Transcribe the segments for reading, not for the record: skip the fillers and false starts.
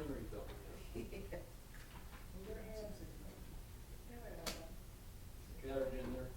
memory building. Gathered in there.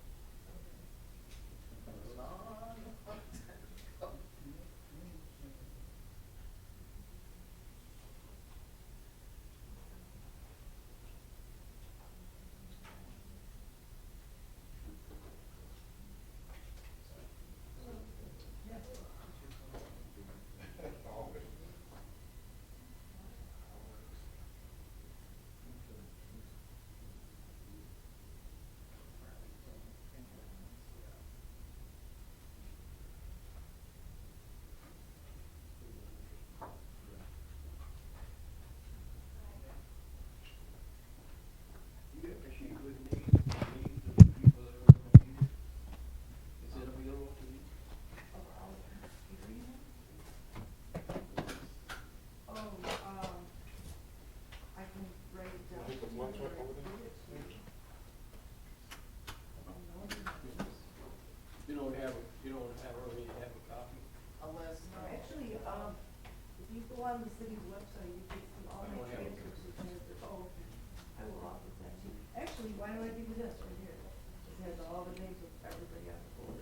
You got a sheet with names of the people that are gonna need it? Is it available to you? I can write it down. You don't already have a copy? Actually, if you go on the city's website, you can see all I my don't have it. transcripts and things. Oh, I will offer that to you. Actually, why don't I give you this right here? It has all the names of everybody on the board.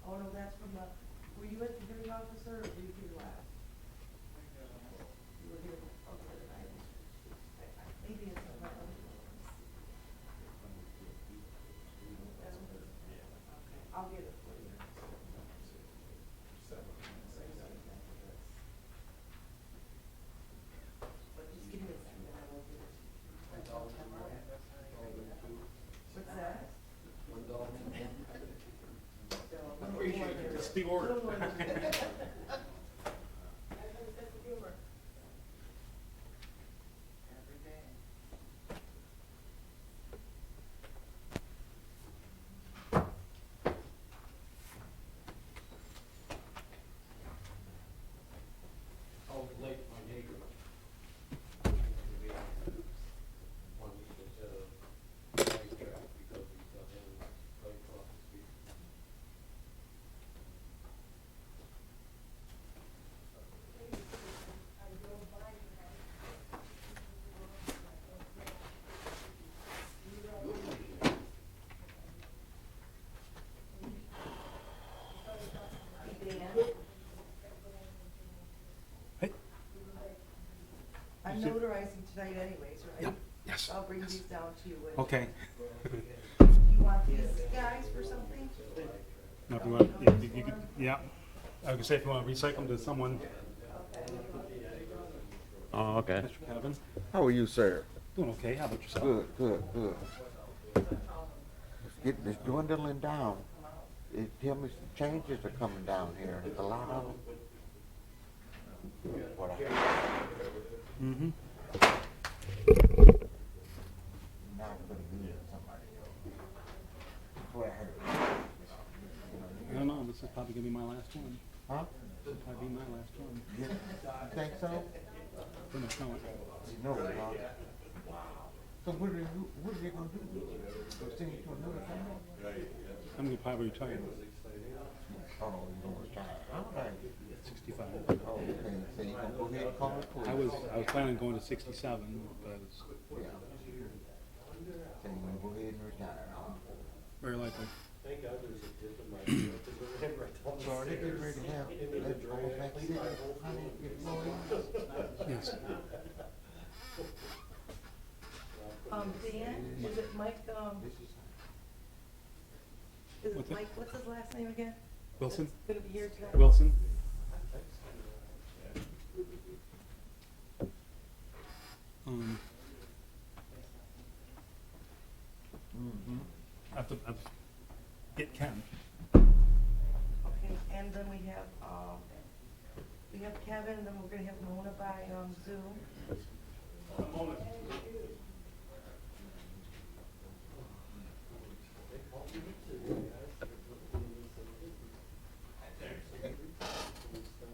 Oh, no, that's from the, were you at the hearing officer or were you here last? You were here, okay, then maybe it's on my other one. That's what it is. Okay, I'll get it for you. But just give me a second and I will get it. What's that? Appreciate it. It's the order. Oh, late, my neighbor. One week instead of night track because he's up in right across the street. Hey, I'm Is it- notarizing tonight anyways, right? Yep, yes, I'll bring yes. these down to you. okay. Do you want these guys for something? Now, if you want, you could, yeah. I was gonna say, if you want to recycle them to someone, Oh, okay. Mr. Kevin, How are you, sir? doing okay, how about yourself? Good, good, good. It's dwindling down. Tell me some changes are coming down here. A lot of them. What I heard. Mm-hmm. Not gonna be somebody else. That's what I heard. I don't know, this is probably gonna be my last one. Huh? This will probably be my last one. You think so? Gonna show it. No, huh? So what are you gonna do? Go send you to another family? I'm gonna probably retire, Oh, you gonna retire? How old are you? 65. Oh, okay, so you gonna go ahead and call the police? I was planning on going to 67, but I was Yeah. So you gonna go ahead and retire, huh? very likely. Thank God there's a dip in my ear, because we're right down the So are they getting ready to have, let old back city, honey, get employees? Yes. Dan, is it Mike, This is, is What's it that? Mike, what's his last name again? Wilson? That's gonna be here tonight? Wilson? mm-hmm. I have to get Ken. Okay, and then we have Kevin, and then we're gonna have Mona by, Zoom.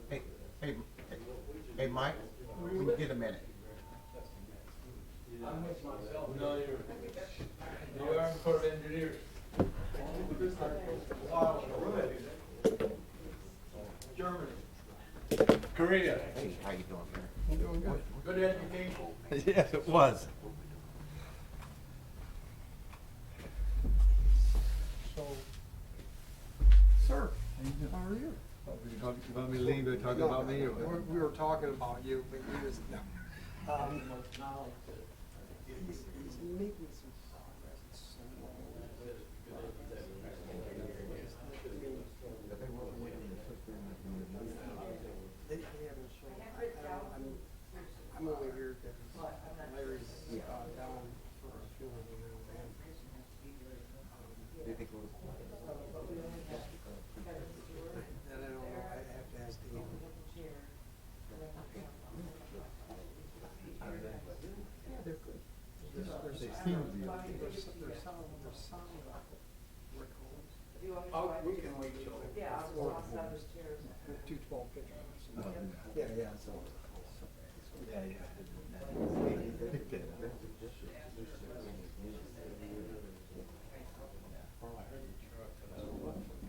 Hey, hey, hey, Mike, we can get a minute. No, you're Army Corps of Engineers. are you? Hey, how you doing, man? I'm doing good. Good education. Yes, it was. So, sir, how are you? You want me to leave and talk about me or what? We were talking about you, but he was, he's making some progress. They haven't shown, I'm over here because Larry's down for a funeral now, and then I don't know, I have to ask Dave. Yeah, they're good. They're solid brick homes. Oh, we can wait till. Yeah, I was lost out of his chairs. 212 pictures. Yeah, so.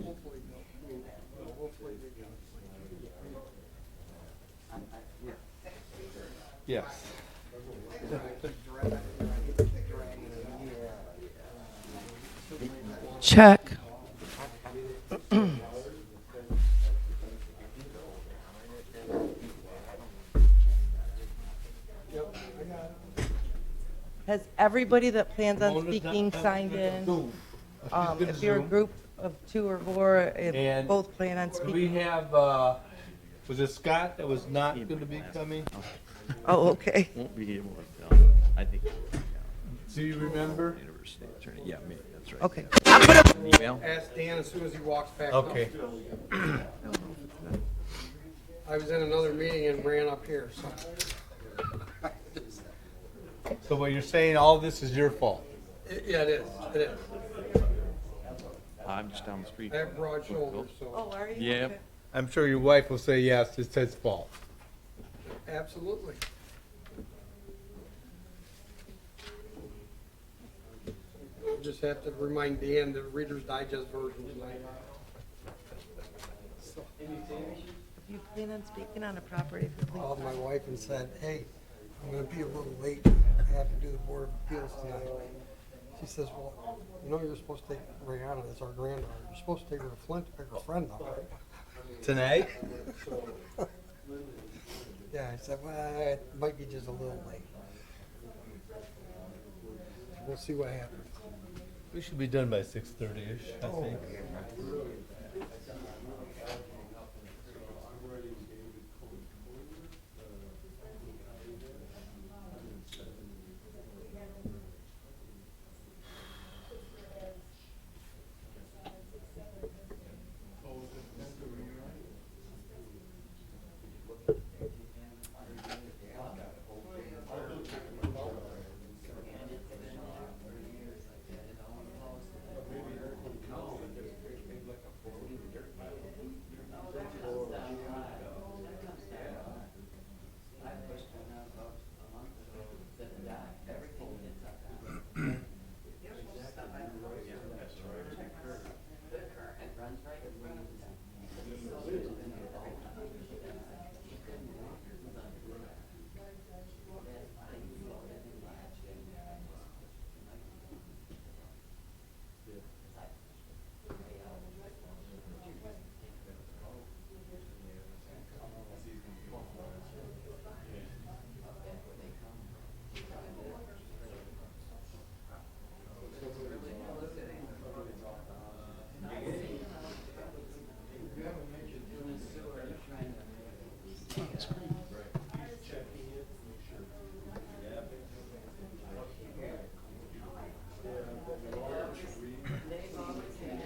Hopefully hopefully they got Yes. Check. Has everybody that plans on speaking signed in? If you're a group of 2 or more, if And both plan on We speaking? have, was it Scott that was not gonna be coming? Oh, okay. Won't be able to tell. I think. Do you remember? University attorney. Yeah, me. That's right. Okay. Email. Ask Dan as soon as he walks back. Okay. I was in another meeting and ran up here, so. So what you're saying, all this is your fault? Yeah, it is, it is. I'm just down the street. I have broad shoulders, so. Oh, are you? Yeah. Okay. I'm sure your wife will say yes, it's his fault. Absolutely. Just have to remind Dan the Reader's Digest version tonight. So, If you plan on speaking on a property, if you called my wife and said, hey, I'm gonna be a little late, I have to do the Board of Appeals tonight. She says, well, you know you're supposed to take Rihanna, that's our granddaughter, you're supposed to take her to Flint to pick her friend up, right? Tonight? Yeah, I said, well, it might be just a little late. We'll see what happens. We should be done by 6:30-ish, I think.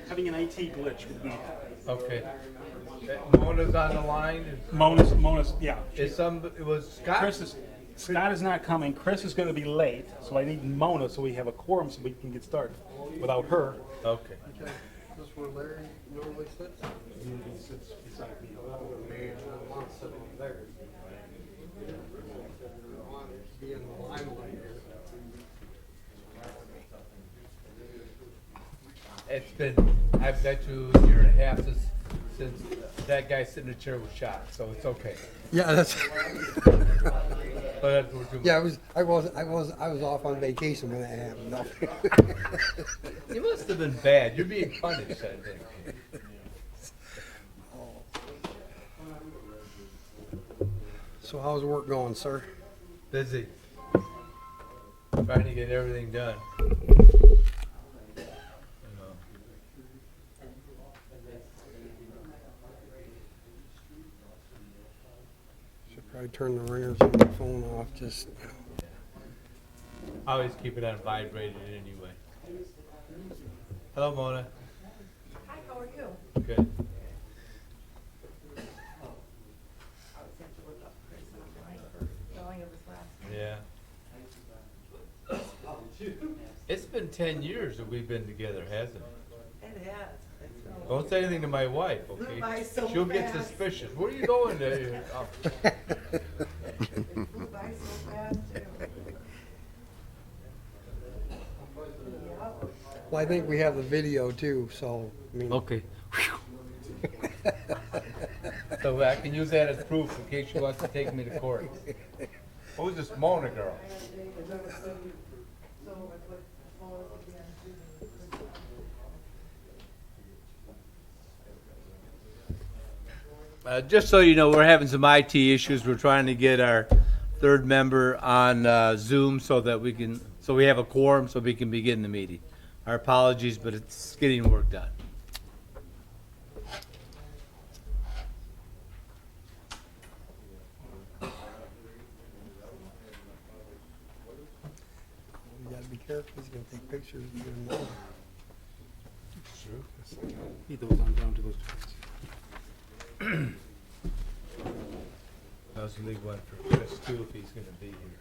Having an IT glitch would be, Okay. Mona's on the line. Mona's, yeah. It was Scott? Scott is not coming, Chris is gonna be late, so I need Mona so we have a quorum so we can get started. Without her. Okay. Okay, this is where Larry normally sits? He sits beside me. Man, I want to sit over there. I want to be in the limelight here. It's been, I bet you a year and a half since that guy sitting in the chair was shot, so it's okay. Yeah, that's, But that's what we're doing. yeah, I was off on vacation when that happened. No. You must have been bad. You're being punished, I think. So how's work going, sir? Busy. Trying to get everything done. Should probably turn the ringers on the phone off, just, I always keep it on vibrated anyway. Hello, Mona. Hi, how are you? Good. I was have to look up Chris online for spelling of his last name. Yeah. It's been 10 years that we've been together, hasn't it? It has. It's been a Don't say anything to my wife, Flew okay? by so She'll get fast. suspicious. Where are you going to? Oh, It flew by so fast, too. Yep. well, I think we have the video too, so, I mean. Okay. So I can use that as proof in case she wants to take me to court. Who's this Mona girl? So I put photos again. Just so you know, we're having some IT issues. We're trying to get our third member on Zoom so that we have a quorum so we can begin the meeting. Our apologies, but it's getting work done. You gotta be careful, he's gonna take pictures of you and Mona. He those on down to those two. I was gonna leave one for Chris too if he's gonna be here.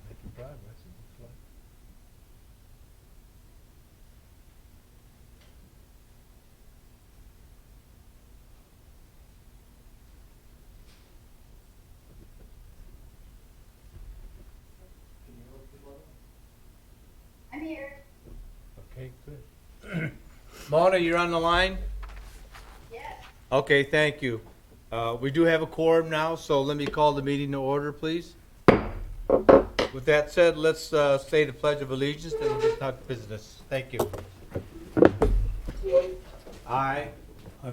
Making progress, it looks like. I'm here. Okay, good. Mona, you're on the line? Yes. Okay, thank you. We do have a quorum now, so let me call the meeting to order, please. With that said, let's say the Pledge of Allegiance, then we'll get talk business. Thank you. I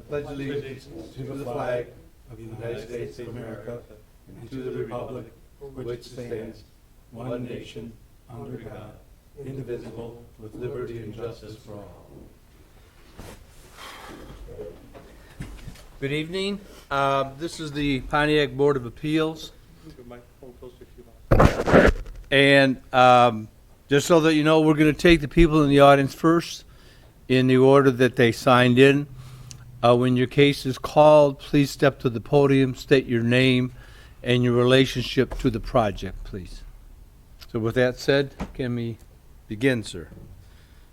pledge allegiance to the flag of the United States of America and to the republic which stands one nation under God, indivisible, with liberty and justice for all. Good evening. This is the Pontiac Board of Appeals. And just so that you know, we're going to take the people in the audience first in the order that they signed in. When your case is called, please step to the podium, state your name and your relationship to the project, please. So with that said, can we begin, sir?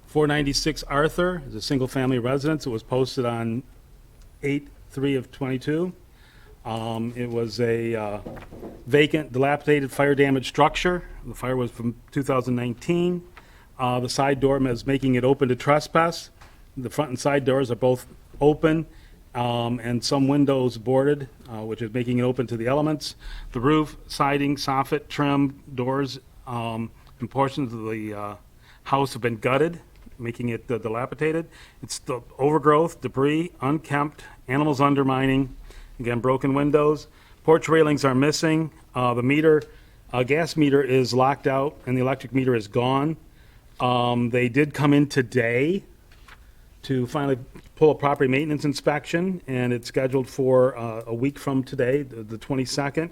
496 Arthur is a single-family residence. It was posted on 8/3/22. It was a vacant, dilapidated, fire-damaged structure. The fire was from 2019. The side door is making it open to trespass. The front and side doors are both open, and some windows boarded, which is making it open to the elements. The roof, siding, soffit, trim, doors, and portions of the house have been gutted, making it dilapidated. It's the overgrowth, debris, unkempt, animals undermining, again, broken windows. Porch railings are missing. The meter, gas meter is locked out, and the electric meter is gone. They did come in today to finally pull a property maintenance inspection, and it's scheduled for a week from today, the 22nd.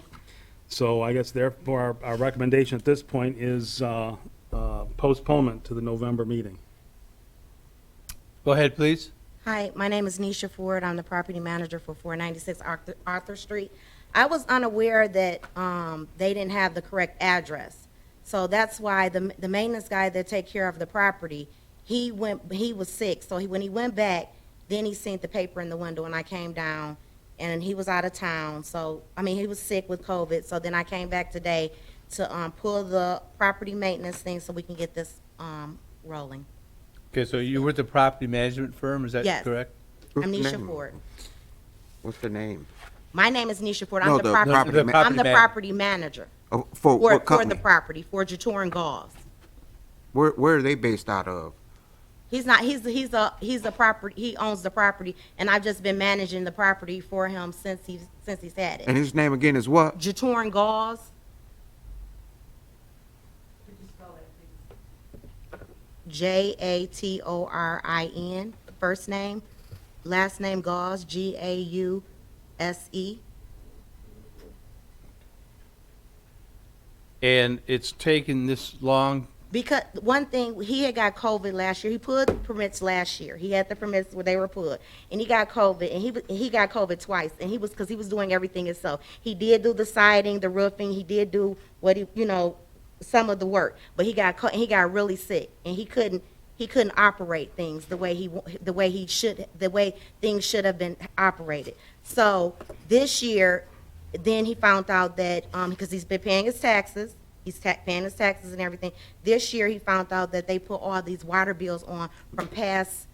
So I guess therefore our recommendation at this point is postponement to the November meeting. Go ahead, please. Hi, my name is Nisha Ford. I'm the property manager for 496 Arthur Street. I was unaware that they didn't have the correct address. So that's why the maintenance guy that take care of the property, he was sick. So when he went back, then he seen the paper in the window, and I came down, and he was out of town. So, I mean, he was sick with COVID. So then I came back today to pull the property maintenance thing so we can get this rolling. Okay, so you were with the property management firm, is that Yes. correct? I'm What's the Nisha name? Ford. What's the name? My name is Nisha Ford. No, I'm the the property, property ma- I'm the man- property manager Oh, for for what the company? property, for Jator and Gauze. Where are they based out of? He's not, he's a property, he owns the property, and I've just been managing the property for him since he's had And it. his name again is what? Jator and Gauze, Could you spell that, please? Jatorin, first name, last name Gauze, Gause. And it's taken this long? Because one thing, he had got COVID last year. He pulled permits last year. He had the permits where they were pulled, and he got COVID, and he got COVID twice. And because he was doing everything himself. He did do the siding, the roofing. He did do what some of the work, but he got really sick, and he couldn't operate things the way things should have been operated. So this year, then he found out that because he's been paying his taxes. He's paying his taxes and everything. This year, he found out that they put all these water bills on from past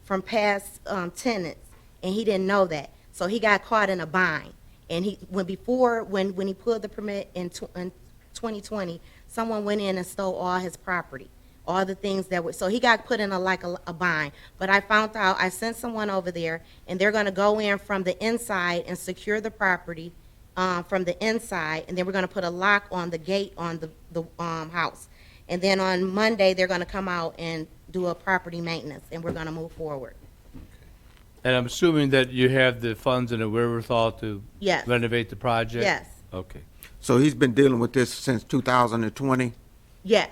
tenants, and he didn't know that. So he got caught in a bind. And when he pulled the permit in 2020, someone went in and stole all his property, all the things that were. So he got put in a bind. But I found out, I sent someone over there, and they're going to go in from the inside and secure the property. From the inside, and then we're going to put a lock on the gate on the house. And then on Monday, they're going to come out and do a property maintenance, and we're going to move forward. And I'm assuming that you have the funds and the wherewithal to Yes. renovate the project? Yes, Okay. So he's been dealing with this since 2020, yes.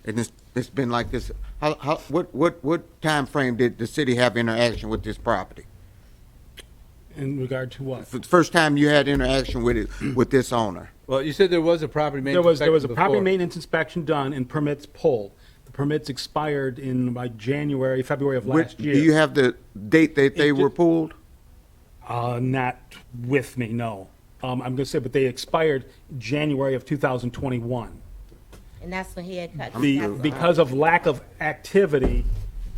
and it's been like this. What time frame did the city have interaction with this property? In regard to what? For the first time you had interaction with this owner. Well, you said there was a property There maintenance was a inspection property before. maintenance inspection done and permits pulled. The permits expired in like February of last Do year. you have the date that they It were did- pulled? Not with me, no. I'm going to say, but they expired January of 2021. And that's when he had cut. Because of lack of activity,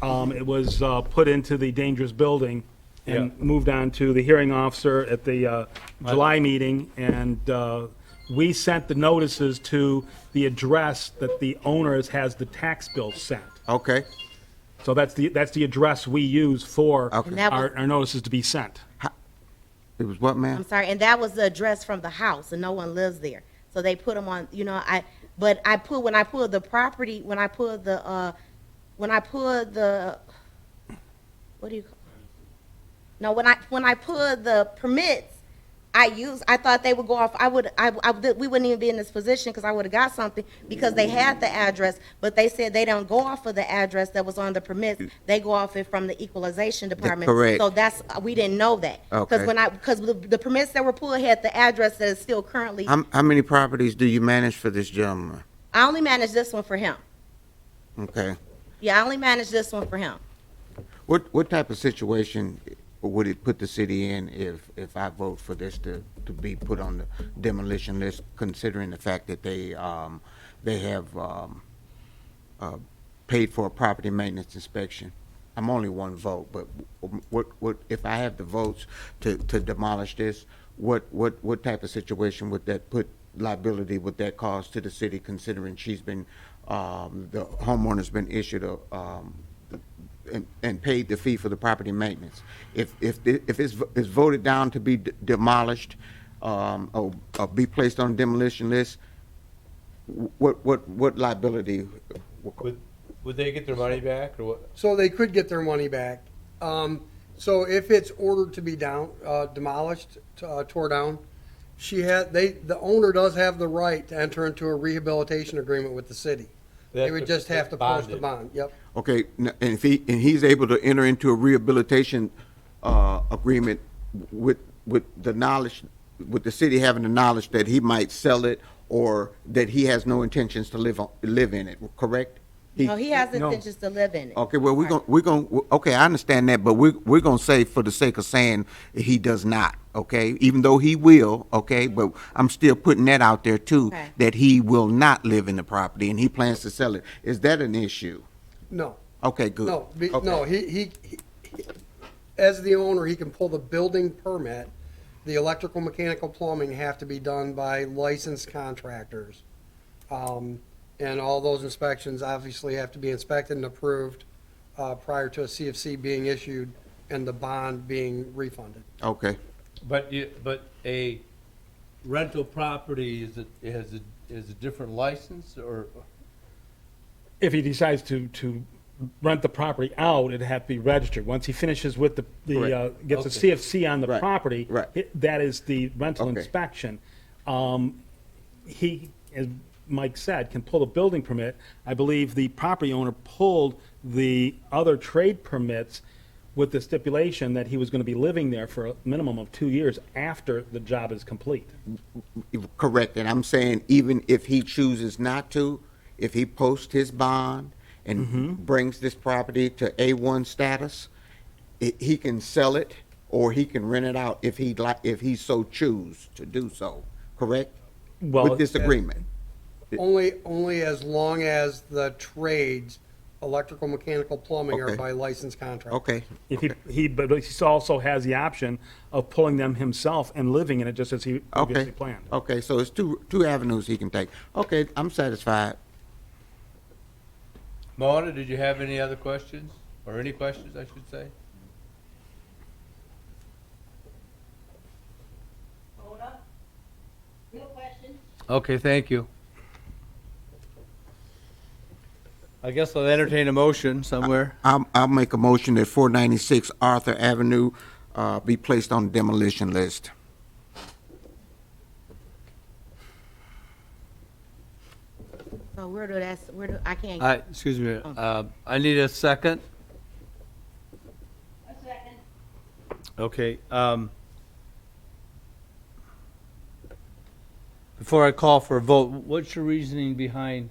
it was put into the dangerous building and Yeah. moved on to the hearing officer at the July meeting, and we sent the notices to the address that the owners has the tax bill sent. Okay. So that's the address we use for Okay. And that was- our notices to be sent. It was what, I'm ma'am? sorry, and that was the address from the house, and no one lives there. So they put them on, when I pulled the property, what do you call? No, when I pulled the permits, I thought they would go off, we wouldn't even be in this position because I would have got something because they had the address, but they said they don't go off of the address that was on the permits. They go off it from the equalization department. correct. So we didn't know that. Okay. Because the permits that were pulled had the address that is still currently, How many properties do you manage for this gentleman? I only managed this one for him. Okay. Yeah, I only managed this one for him. What type of situation would it put the city in if I vote for this to be put on the demolition list, considering the fact that they have paid for a property maintenance inspection? I'm only one vote, but what if I have the votes to demolish this? What type of situation would that put liability would that cause to the city, considering she's been the homeowner's been issued a and paid the fee for the property maintenance? If it's voted down to be demolished, or be placed on the demolition list, what liability? Would they get their money back, or what? So they could get their money back. So if it's ordered to be demolished, tore down, the owner does have the right to enter into a rehabilitation agreement with the city. They would just have to post a bond, yep. Okay, and if he's able to enter into a rehabilitation agreement with the knowledge, with the city having the knowledge that he might sell it or that he has no intentions to live in it, correct? No, he has intentions to live in it. Okay, well, okay, I understand that, but we're gonna say, for the sake of saying, he does not, okay? Even though he will, okay, but I'm still putting that out there too, Okay. that he will not live in the property and he plans to sell it. Is that an issue? No, Okay, good. no, Okay. no, he, as the owner, he can pull the building permit. The electrical, mechanical, plumbing have to be done by licensed contractors. And all those inspections obviously have to be inspected and approved prior to a CFC being issued and the bond being refunded. Okay, But a rental property is a different license, or? If he decides to rent the property out, it'd have to be registered. Once he finishes with gets a Okay. CFC on the Right, property, right. that is the rental Okay. inspection. He, as Mike said, can pull the building permit. I believe the property owner pulled the other trade permits with the stipulation that he was going to be living there for a minimum of 2 years after the job is complete. correct, and I'm saying even if he chooses not to, if he posts his bond and brings this property to A1 status, he can sell it or he can rent it out if he so choose to do so, correct? Well, With this agreement. Only as long as the trades, electrical, mechanical, plumbing, are Okay. by licensed contractors. Okay, If but he also has the option of pulling them himself and living in it just as he previously okay, planned. okay, so it's two avenues he can take. Okay, I'm satisfied. Mona, did you have any other questions, or any questions, I should say? Hold up. No question. Okay, thank you. I guess I'll entertain a motion somewhere. I'll make a motion that 496 Arthur Avenue be placed on the demolition list. So I can't. Excuse me, I need a second. A second. Okay, before I call for a vote, what's your reasoning behind?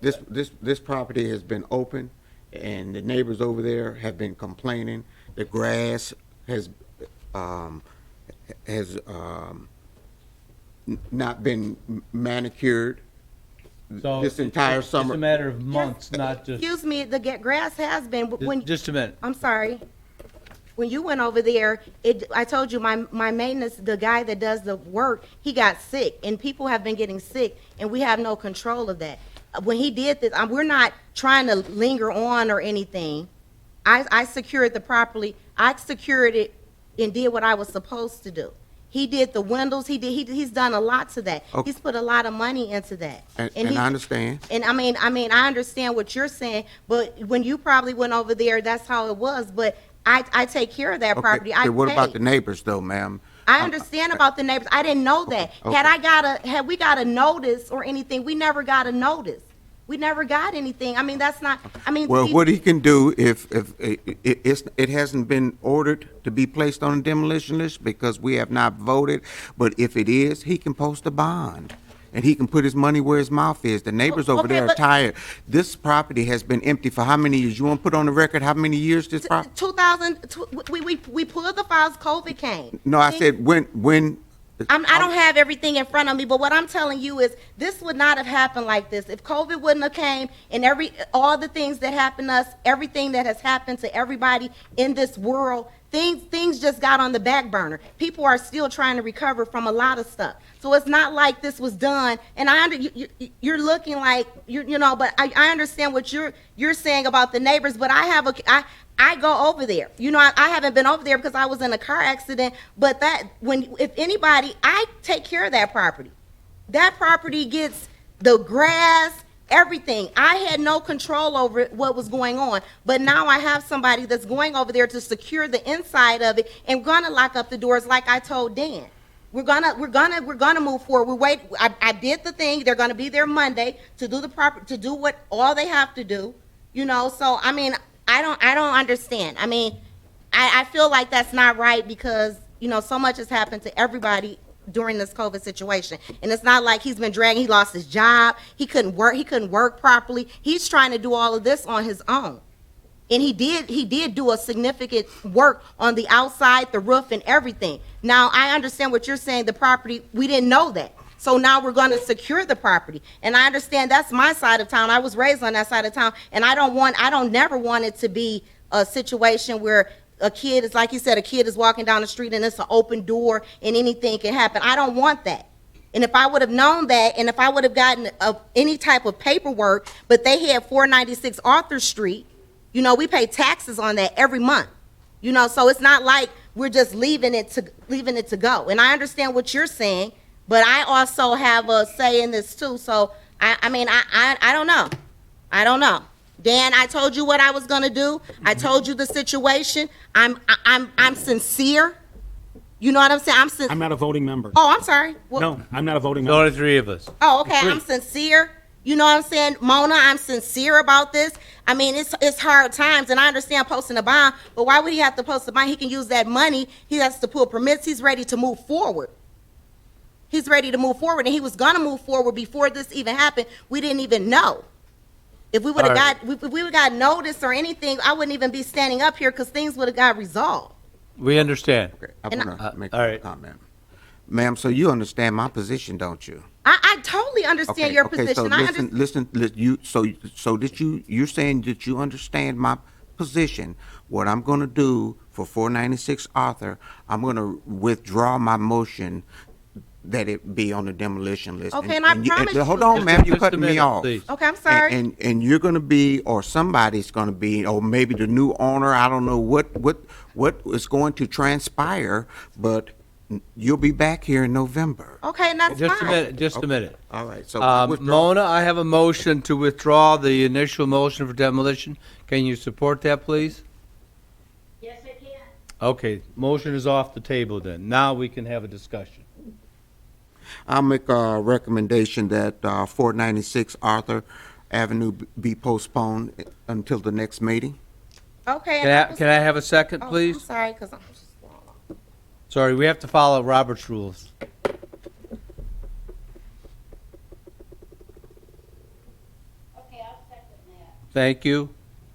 This property has been open, and the neighbors over there have been complaining. The grass has not been manicured So this entire it's summer. a matter of months, not just, Excuse me, the grass has been, when, just a minute. I'm sorry. When you went over there, I told you my maintenance, the guy that does the work, he got sick, and people have been getting sick, and we have no control of that. When he did this, we're not trying to linger on or anything. I secured the property, I secured it and did what I was supposed to do. He did the windows, he's done a lot to that. Okay. He's put a lot of money into that. And he- I understand. And I mean, I understand what you're saying, but when you probably went over there, that's how it was, but I take care of that Okay, property. I okay, what about paid. the neighbors though, ma'am? I understand about the neighbors. I didn't know that. Had we got a notice or anything, we never got a notice. We never got anything. I mean, that's not, I mean. Well, see- what he can do if it hasn't been ordered to be placed on a demolition list because we have not voted, but if it is, he can post a bond. And he can put his money where his mouth is. The neighbors over Okay, there are but- tired. This property has been empty for how many years? You want to put on the record how many years this property? 2000, we pulled the files, COVID came. No, I said when. I don't have everything in front of me, but what I'm telling you is this would not have happened like this if COVID wouldn't have came and all the things that happened to us, everything that has happened to everybody in this world, things just got on the back burner. People are still trying to recover from a lot of stuff. So it's not like this was done. And you're looking like but I understand what you're saying about the neighbors. But I go over there. I haven't been over there because I was in a car accident. But if anybody, I take care of that property. That property gets the grass, everything. I had no control over what was going on, but now I have somebody that's going over there to secure the inside of it and gonna lock up the doors like I told Dan. We're gonna move forward. I did the thing. They're gonna be there Monday to do what all they have to do. So I mean, I don't understand. I mean, I feel like that's not right because so much has happened to everybody during this COVID situation. And it's not like he's been dragging, he lost his job, he couldn't work properly. He's trying to do all of this on his own. And he did do a significant work on the outside, the roof and everything. Now, I understand what you're saying, the property, we didn't know that. So now we're going to secure the property. And I understand that's my side of town. I was raised on that side of town. And I don't never want it to be a situation where a kid is, like you said, a kid is walking down the street and it's an open door and anything can happen. I don't want that. And if I would have known that, and if I would have gotten any type of paperwork, but they had 496 Arthur Street, we pay taxes on that every month. So it's not like we're just leaving it to go. And I understand what you're saying, but I also have a say in this too. So I mean, I don't know. I don't know. Dan, I told you what I was gonna do. I told you the situation. I'm sincere. You know what I'm saying? I'm not a voting member. Oh, I'm sorry. No, I'm not a voting There's member. only three of us. Oh, okay. I'm sincere. You know what I'm saying? Mona, I'm sincere about this. I mean, it's hard times, and I understand posting a bond, but why would he have to post a bond? He can use that money. He has to pull permits. He's ready to move forward. He's ready to move forward, and he was gonna move forward before this even happened. We didn't even know. If we would have got notice or anything, I wouldn't even be standing up here because things would have got resolved. We understand. Okay, I want to make all a right. comment. Ma'am, so you understand my position, don't you? I totally understand your position. So you're saying that you understand my position. What I'm going to do for 496 Arthur, I'm going to withdraw my motion that it be on the demolition list. Okay, and I promise you- Hold on, ma'am, you're Just a cutting me minute, off. please. Okay, I'm sorry. And you're gonna be, or somebody's gonna be, or maybe the new owner, I don't know what is going to transpire, but you'll be back here in November. Okay, and that's Just a fine. minute, just a minute. All right, so I withdraw. Mona, I have a motion to withdraw the initial motion for demolition. Can you support that, please? Yes, I can. Okay, motion is off the table then. Now we can have a discussion. I'll make a recommendation that 496 Arthur Avenue be postponed until the next meeting. Okay. Can I have a second, I'm please? sorry, because I'm just going on. Sorry, we have to follow Robert's rules. Okay, I'll second that. Thank you.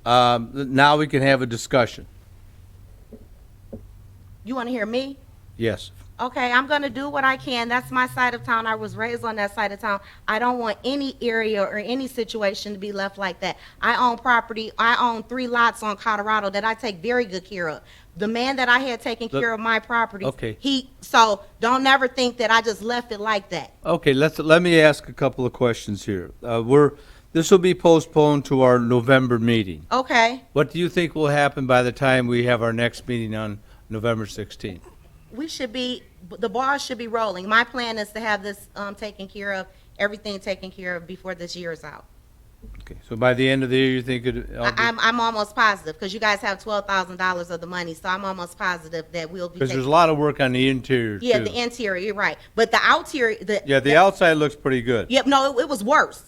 Now we can have a discussion. You want to hear me? Yes. Okay, I'm going to do what I can. That's my side of town. I was raised on that side of town. I don't want any area or any situation to be left like that. I own property. I own 3 lots on Colorado that I take very good care of. The man that I had taken care of my property, Okay. so don't never think that I just left it like that. Okay, let me ask a couple of questions here. This will be postponed to our November meeting. Okay, What do you think will happen by the time we have our next meeting on November 16th? the ball should be rolling. My plan is to have this taken care of, everything taken care of before this year is out. Okay, so by the end of the year, you think it? I'm almost positive, because you guys have $12,000 of the money, so I'm almost positive that we'll be Because there's taking. a lot of work on the interior, too. Yeah, the interior, you're right, but the outerior, Yeah, the outside looks pretty good. Yep, no, it was worse.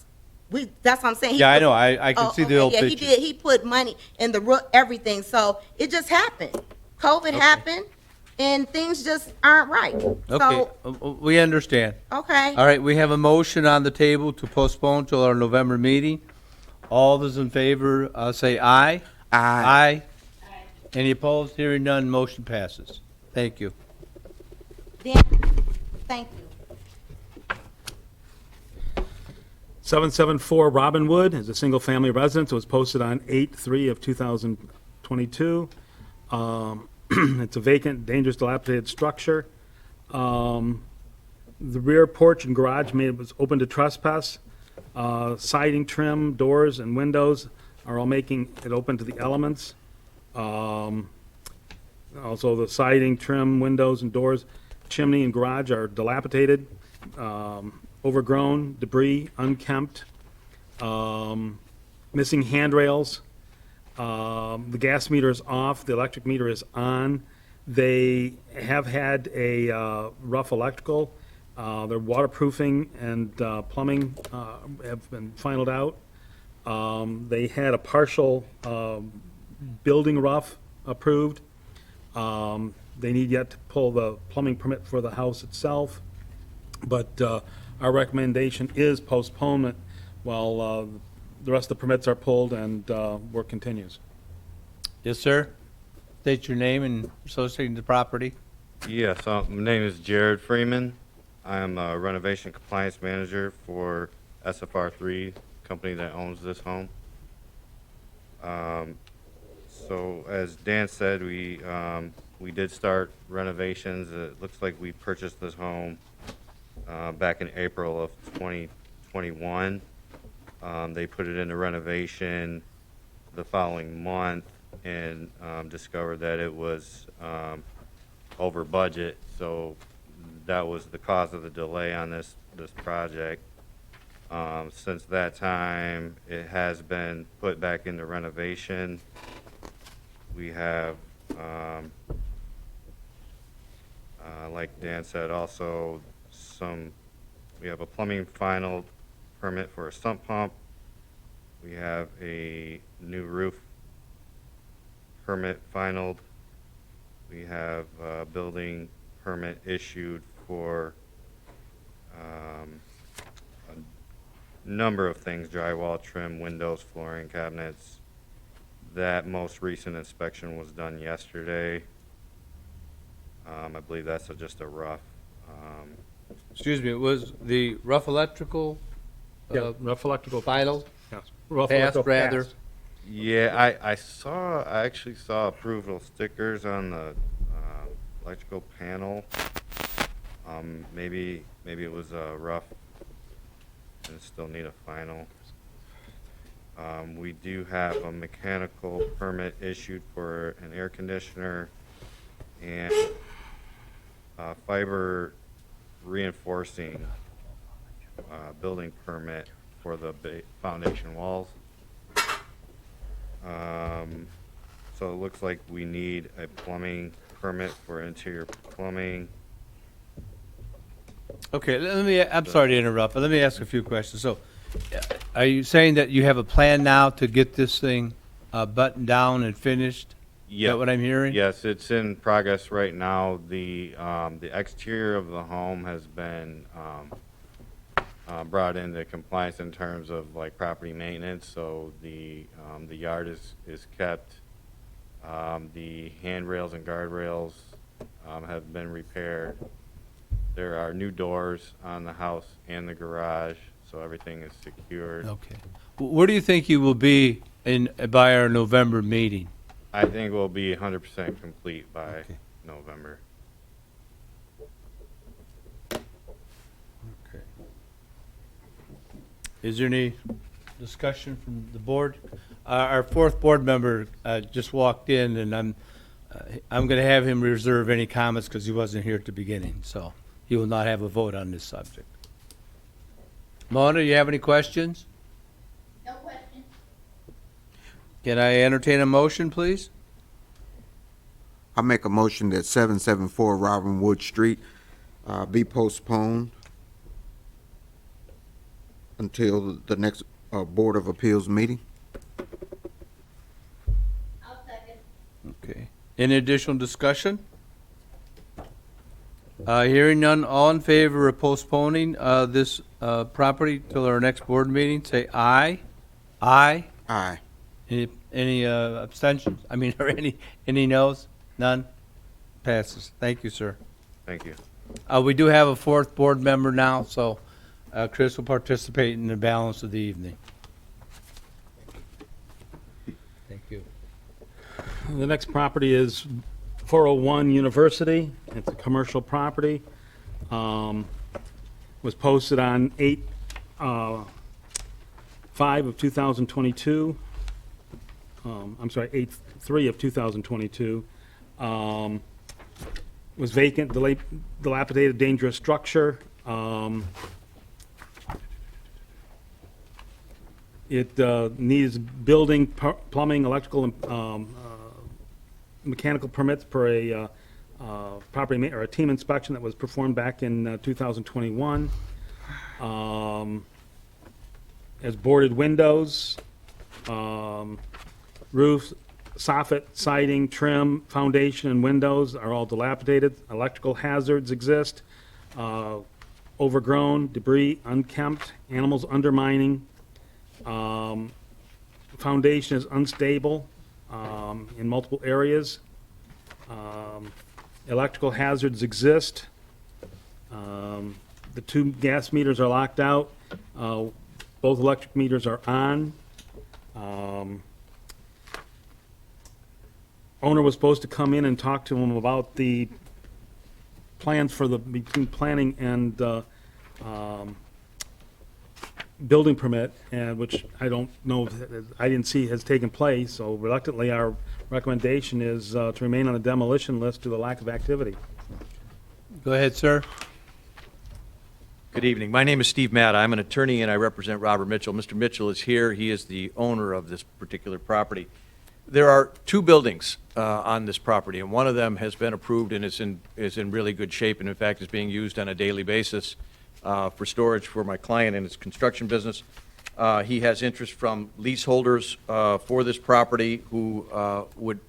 That's what I'm saying. He Yeah, I put- know, I can Oh, see the okay, old yeah, picture. he did, he put money in the roof, everything, so it just happened. COVID happened, and things just aren't right. Okay, So, we understand. okay. All right, we have a motion on the table to postpone till our November meeting. All those in favor, say aye. Aye. Aye. Any opposed? Hearing none, motion passes. Thank you. Then, thank you. 774 Robinwood is a single-family residence. It was posted on 8/3 of 2022. It's a vacant, dangerous, dilapidated structure. The rear porch and garage was open to trespass. Siding, trim, doors, and windows are all making it open to the elements. Also, the siding, trim, windows, and doors, chimney, and garage are dilapidated, overgrown, debris, unkempt, missing handrails. The gas meter is off, the electric meter is on. They have had a rough electrical. Their waterproofing and plumbing have been finalized out. They had a partial building rough approved. They need yet to pull the plumbing permit for the house itself. But our recommendation is postponement while the rest of the permits are pulled and work continues. Yes, sir. State your name and associating the property. Yes, my name is Jared Freeman. I'm a renovation compliance manager for SFR3, company that owns this home. So as Dan said, we did start renovations. It looks like we purchased this home back in April of 2021. They put it into renovation the following month and discovered that it was over budget. So that was the cause of the delay on this project. Since that time, it has been put back into renovation. We have, like Dan said, also we have a plumbing final permit for a sump pump. We have a new roof permit finalized. We have a building permit issued for a number of things: drywall, trim, windows, flooring, cabinets. That most recent inspection was done yesterday. I believe that's just a rough. Excuse me, it was the rough electrical Rough electrical. final? Yes. Rough Passed, electrical rather. passed. Yeah, I actually saw approval stickers on the electrical panel. Maybe it was rough and still need a final. We do have a mechanical permit issued for an air conditioner and fiber reinforcing building permit for the foundation walls. So it looks like we need a plumbing permit for interior plumbing. Okay, I'm sorry to interrupt, but let me ask a few questions. So, are you saying that you have a plan now to get this thing buttoned down and finished? Is that what I'm hearing? Yes, it's in progress right now. The exterior of the home has been brought into compliance in terms of like property maintenance. So the yard is kept. The handrails and guardrails have been repaired. There are new doors on the house and the garage, so everything is secured. Okay. Where do you think you will be by our November meeting? I think we'll be 100% complete by Okay. November. Okay. Is there any discussion from the board? Our fourth board member just walked in, and I'm going to have him reserve any comments because he wasn't here at the beginning, so he will not have a vote on this subject. Mona, you have any questions? No questions. Can I entertain a motion, please? I make a motion that 774 Robin Wood Street be postponed until the next Board of Appeals meeting. I'll second. Okay. Any additional discussion? Hearing none, all in favor of postponing this property till our next board meeting, say aye. Aye. Aye. Any abstentions? I mean, or any noes? None? Passes. Thank you, sir. Thank you. We do have a fourth board member now, so Chris will participate in the balance of the evening. Thank you. The next property is 401 University. It's a commercial property. Was posted on 8/5 of 2022. I'm sorry, 8/3 of 2022. Was vacant, dilapidated, dangerous structure. It needs building, plumbing, electrical, and mechanical permits per a or a team inspection that was performed back in 2021. Has boarded windows, roof, soffit, siding, trim, foundation, and windows are all dilapidated. Electrical hazards exist, overgrown, debris, unkempt, animals undermining. Foundation is unstable in multiple areas. Electrical hazards exist. The two gas meters are locked out. Both electric meters are on. Owner was supposed to come in and talk to him about the plans for between planning and building permit, and which I don't know, I didn't see has taken place, so reluctantly, our recommendation is to remain on the demolition list due to the lack of activity. Go ahead, sir. Good evening. My name is Steve Matta. I'm an attorney, and I represent Robert Mitchell. Mr. Mitchell is here. He is the owner of this particular property. There are two buildings on this property, and one of them has been approved and is in really good shape, and in fact is being used on a daily basis for storage for my client in his construction business. He has interest from leaseholders for this property who would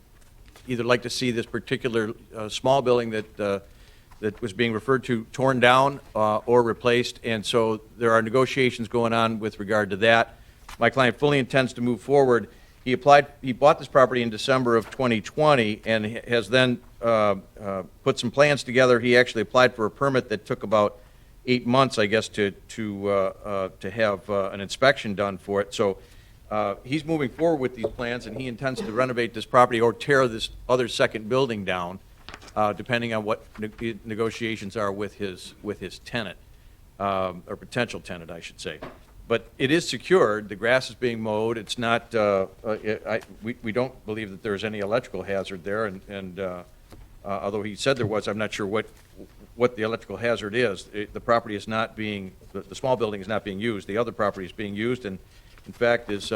either like to see this particular small building that was being referred to torn down or replaced, and so there are negotiations going on with regard to that. My client fully intends to move forward. He bought this property in December of 2020 and has then put some plans together. He actually applied for a permit that took about 8 months, I guess, to have an inspection done for it. So he's moving forward with these plans, and he intends to renovate this property or tear this other second building down, depending on what negotiations are with his tenant, or potential tenant, I should say. But it is secured. The grass is being mowed. It's not. We don't believe that there's any electrical hazard there, and although he said there was, I'm not sure what the electrical hazard is. The property is not being. The small building is not being used. The other property is being used, and in fact is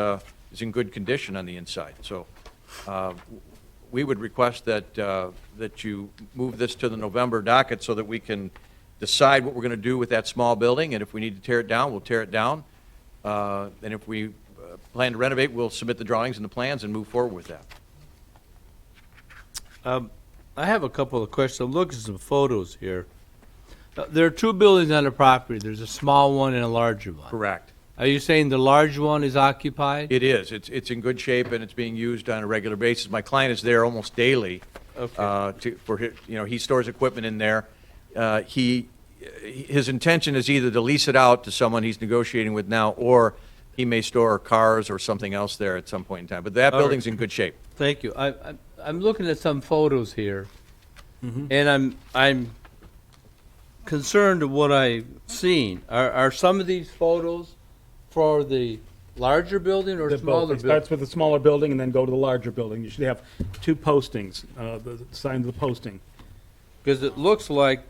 in good condition on the inside. So we would request that you move this to the November docket so that we can decide what we're going to do with that small building, and if we need to tear it down, we'll tear it down. And if we plan to renovate, we'll submit the drawings and the plans and move forward with that. I have a couple of questions. I'm looking at some photos here. There are two buildings on the property. There's a small one and a larger one. Correct. Are you saying the large one is occupied? It is. It's in good shape, and it's being used on a regular basis. My client is there almost daily. Okay. He stores equipment in there. His intention is either to lease it out to someone he's negotiating with now, or he may store cars or something else there at some point in time. But that All right. building's in good shape. Thank you. I'm looking at some photos here, and I'm concerned of what I've seen. Are some of these photos for the larger building or They're smaller both. It building? starts with the smaller building and then go to the larger building. You should have two postings, the sign of the posting. Because it looks like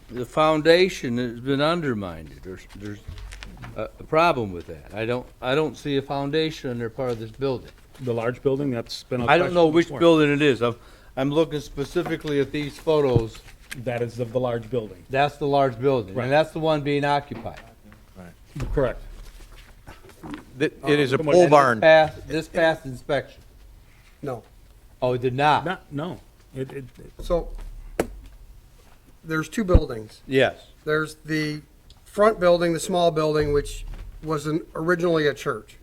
the foundation has been undermined. There's a problem with that. I don't see a foundation under part of this building. The large building, that's been a I don't know question which before. building it is. I'm looking specifically at these photos. That is the large building. That's the large building, Right. and that's the one being occupied. Correct. It is a Come on, pole and barn. This passed inspection. No. Oh, it did not? No. It, So, there's two buildings. Yes. There's the front building, the small building, which was originally a church.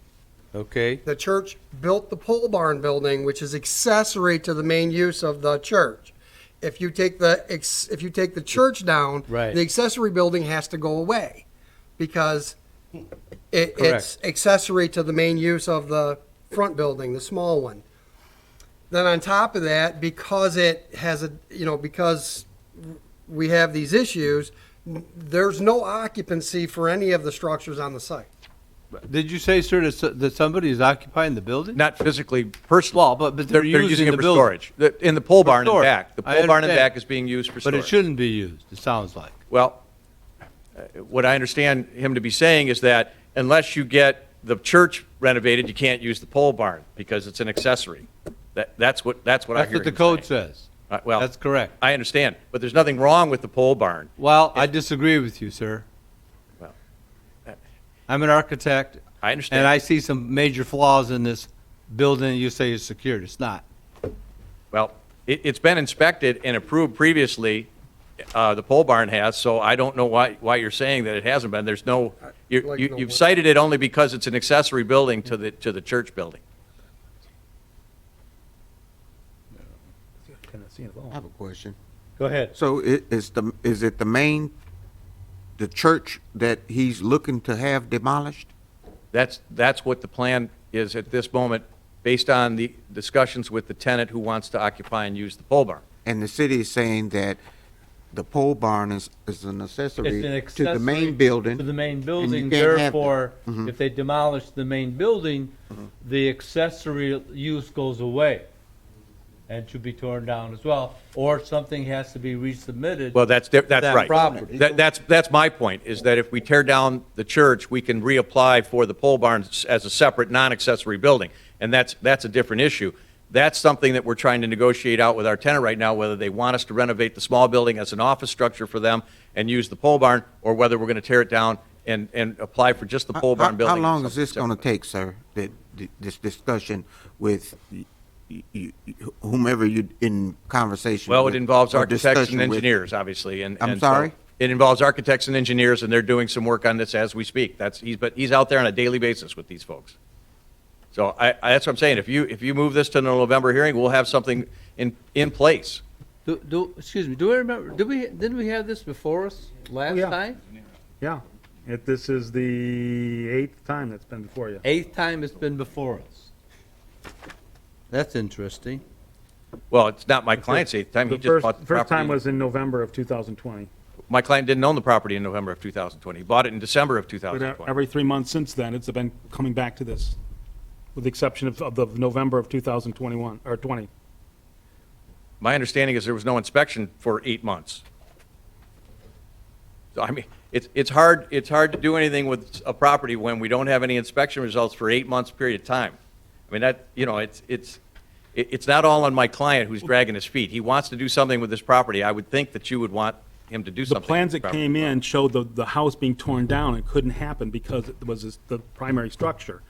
Okay. The church built the pole barn building, which is accessory to the main use of the church. If you take the church down, Right. the accessory building has to go away because it's Correct. accessory to the main use of the front building, the small one. Then on top of that, because it has because we have these issues, there's no occupancy for any of the structures on the site. Did you say, sir, that somebody is occupying the building? Not physically, personal. Well, but they're using it the for building. storage. In the pole barn in the storage. back. The I pole barn in the understand. back is being used for But storage. it shouldn't be used, it sounds like. Well, what I understand him to be saying is that unless you get the church renovated, you can't use the pole barn because it's an accessory. That's what I That's hear what the him code saying. says. Well, That's correct. I understand, but there's nothing wrong with the pole barn. Well, I disagree with you, sir. Well, I'm an architect, I understand. and I see some major flaws in this building you say is secured. It's not. Well, it's been inspected and approved previously, the pole barn has, so I don't know why you're saying that it hasn't been. There's no, you've cited it only because it's an accessory building to the church building. I have a question. Go ahead. So is it the church that he's looking to have demolished? That's what the plan is at this moment, based on the discussions with the tenant who wants to occupy and use the pole barn. And the city is saying that the pole barn is an accessory It's to an the main accessory building. To the main and you building, can't have that. therefore, Mhm. if they demolish the main building, the accessory use goes away and should be torn down as well, or something has to be resubmitted. Well, that's that right. property. That's my point, is that if we tear down the church, we can reapply for the pole barn as a separate, non-accessory building, and that's a different issue. That's something that we're trying to negotiate out with our tenant right now, whether they want us to renovate the small building as an office structure for them and use the pole barn, or whether we're going to tear it down and apply for just the pole barn building. How long is this going to take, sir, this discussion with whomever you in conversation Well, with, it involves or architects and discussion with? engineers, obviously, and I'm and so sorry? it involves architects and engineers, and they're doing some work on this as we speak. But he's out there on a daily basis with these folks. So that's what I'm saying. If you move this to the November hearing, we'll have something in place. Excuse me, do I remember, didn't we have this before us last yeah. time? yeah. This is the 8th time that's been before you. 8th time it's been before us. That's interesting. Well, it's not my client's 8th time. He The just bought the first time property. was in November of 2020. My client didn't own the property in November of 2020. He bought it in December of But 2020. every 3 months since then, it's been coming back to this, with the exception of the November of 2021, or 20. My understanding is there was no inspection for 8 months. So, I mean, it's hard to do anything with a property when we don't have any inspection results for 8 months period of time. I mean, it's not all on my client who's dragging his feet. He wants to do something with this property. I would think that you would want him to do The something. plans with that the property. came in showed the house being torn down and couldn't happen because it was the primary structure.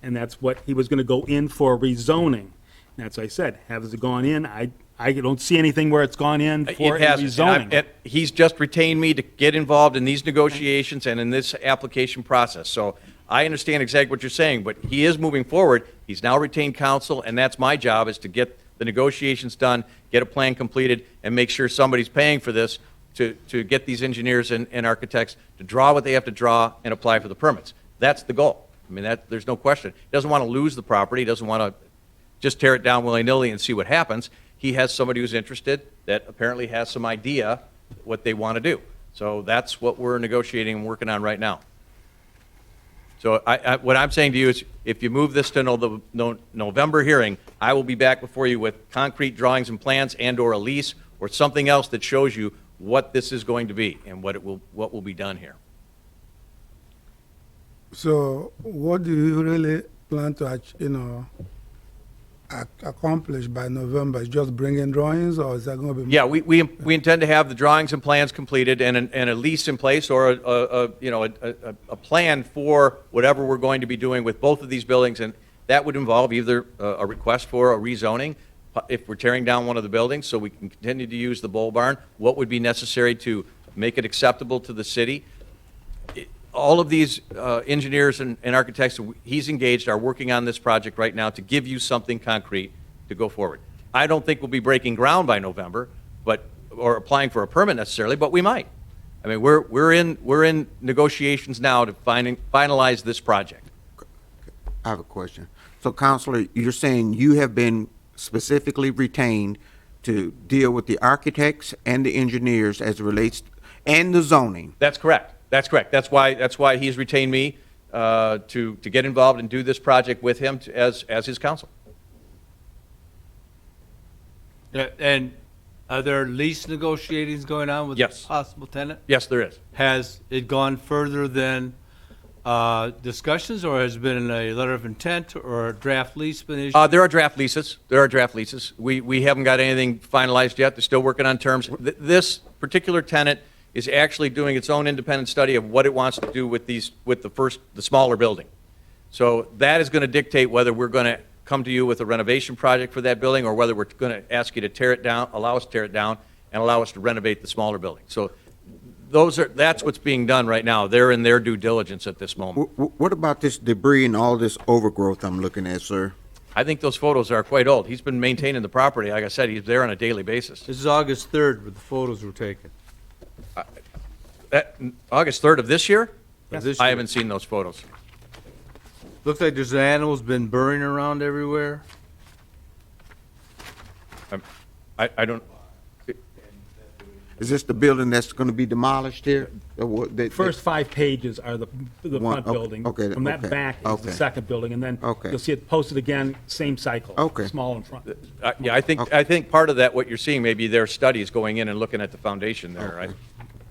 And that's what, he was gonna go in for rezoning. And that's what I said, has it gone in? I don't see anything where it's gone in for It a hasn't. rezoning. He's just retained me to get involved in these negotiations and in this application process. So I understand exactly what you're saying, but he is moving forward. He's now retained counsel, and that's my job, is to get the negotiations done, get a plan completed, and make sure somebody's paying for this to get these engineers and architects to draw what they have to draw and apply for the permits. That's the goal. I mean, there's no question. He doesn't want to lose the property. He doesn't want to just tear it down willy-nilly and see what happens. He has somebody who's interested that apparently has some idea what they want to do. So that's what we're negotiating and working on right now. So what I'm saying to you is, if you move this to the November hearing, I will be back before you with concrete drawings and plans and/or a lease or something else that shows you what this is going to be and what will be done here. So what do you really plan to, accomplished by November? Is just bringing drawings, or is that going to be? Yeah, we intend to have the drawings and plans completed and a lease in place or a plan for whatever we're going to be doing with both of these buildings. And that would involve either a request for a rezoning, if we're tearing down one of the buildings, so we can continue to use the Bull Barn, what would be necessary to make it acceptable to the city. All of these engineers and architects he's engaged are working on this project right now to give you something concrete to go forward. I don't think we'll be breaking ground by November, or applying for a permit necessarily, but we might. I mean, we're in negotiations now to finalize this project. I have a question. So, Counselor, you're saying you have been specifically retained to deal with the architects and the engineers as it relates, and the zoning? That's correct. That's correct. That's why he's retained me to get involved and do this project with him as his counsel. And are there lease negotiations going on with Yes. a possible tenant? Yes, there is. Has it gone further than discussions, or has it been a letter of intent or a draft lease been issued? There are draft leases. There are draft leases. We haven't got anything finalized yet. They're still working on terms. This particular tenant is actually doing its own independent study of what it wants to do with the smaller building. So that is going to dictate whether we're going to come to you with a renovation project for that building, or whether we're going to ask you to tear it down, allow us to tear it down, and allow us to renovate the smaller building. So that's what's being done right now. They're in their due diligence at this moment. What about this debris and all this overgrowth I'm looking at, sir? I think those photos are quite old. He's been maintaining the property. Like I said, he's there on a daily basis. This is August 3rd, where the photos were taken. August 3rd of this year? Of this I year. haven't seen those photos. Looks like there's animals been burrowing around everywhere. I don't, Is this the building that's going to be demolished here? First 5 pages are the One, front okay, building. okay, From that okay, back is the okay. second building, and then Okay. you'll see it posted again, same cycle. Okay. Small in front. yeah, I think part of that, what you're seeing, maybe their studies going in and looking at the foundation there, right?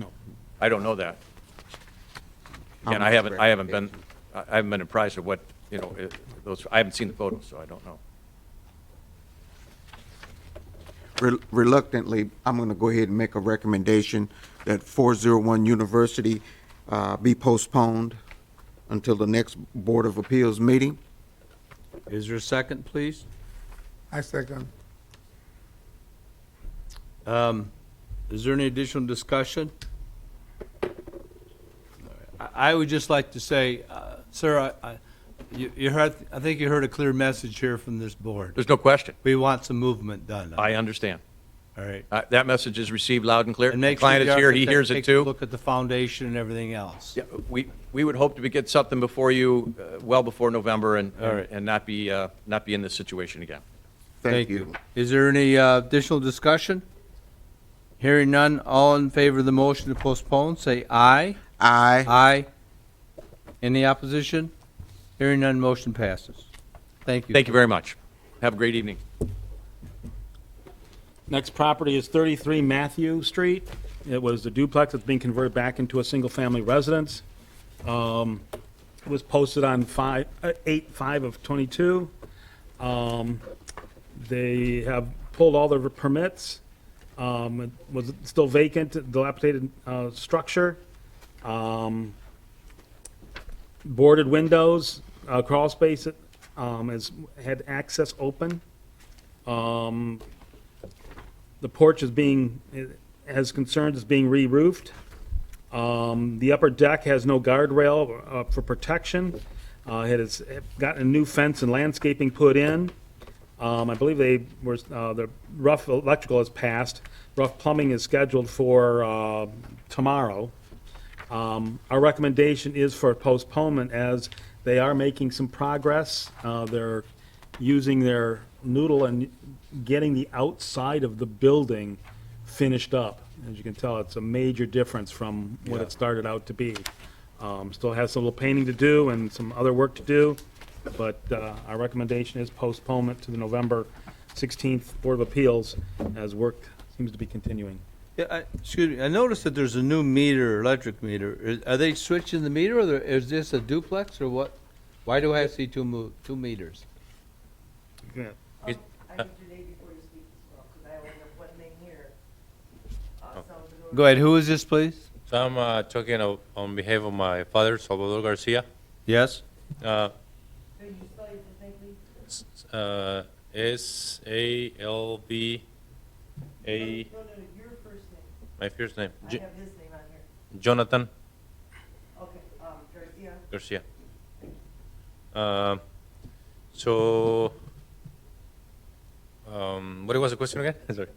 No. I don't know that. Again, I'm I haven't been apprised of what, I haven't seen the photos, so I don't know. Reluctantly, I'm going to go ahead and make a recommendation that 401 University be postponed until the next Board of Appeals meeting. Is there a second, please? I second. Is there any additional discussion? I would just like to say, sir, I think you heard a clear message here from this board. There's no question. We want some movement done. I understand. All right. That message is received loud and clear. And The make sure client the is here, he architect hears it takes a too. Look at the foundation and everything else. Yeah, we would hope to get something before you, well before November, and All right. and not be in this situation again. Thank you. Is there any additional discussion? Hearing none, all in favor of the motion to postpone, say aye. Aye. Aye. Any opposition? Hearing none, motion passes. Thank you. Thank you very much. Have a great evening. Next property is 33 Matthew Street. It was the duplex that's being converted back into a single-family residence. It was posted on 8/5 of '22. They have pulled all their permits. It was still vacant, dilapidated structure. Boarded windows, crawl space had access open. The porch is has concerns, is being re-roofed. The upper deck has no guardrail for protection. It has gotten a new fence and landscaping put in. I believe the rough electrical has passed. Rough plumbing is scheduled for tomorrow. Our recommendation is for postponement, as they are making some progress. They're using their noodle and getting the outside of the building finished up. As you can tell, it's a major difference from what it started out to be. Still has some little painting to do and some other work to do, but our recommendation is postponement to the November 16th Board of Appeals, as work seems to be continuing. Yeah, excuse me, I noticed that there's a new meter, electric meter. Are they switching the meter, or is this a duplex, or what? Why do I see two meters? Yeah. I It- need your name before you speak as well, because I only have one name here. Salvador. Go ahead, who is this, please? So I'm talking on behalf of my father, Salvador Garcia. Yes? Uh, Can you spell your first name, please? SALVA, No, your first name. my first name, I have his name on here. Jonathan Okay, Garcia. Garcia. So, what was the question again? Sorry.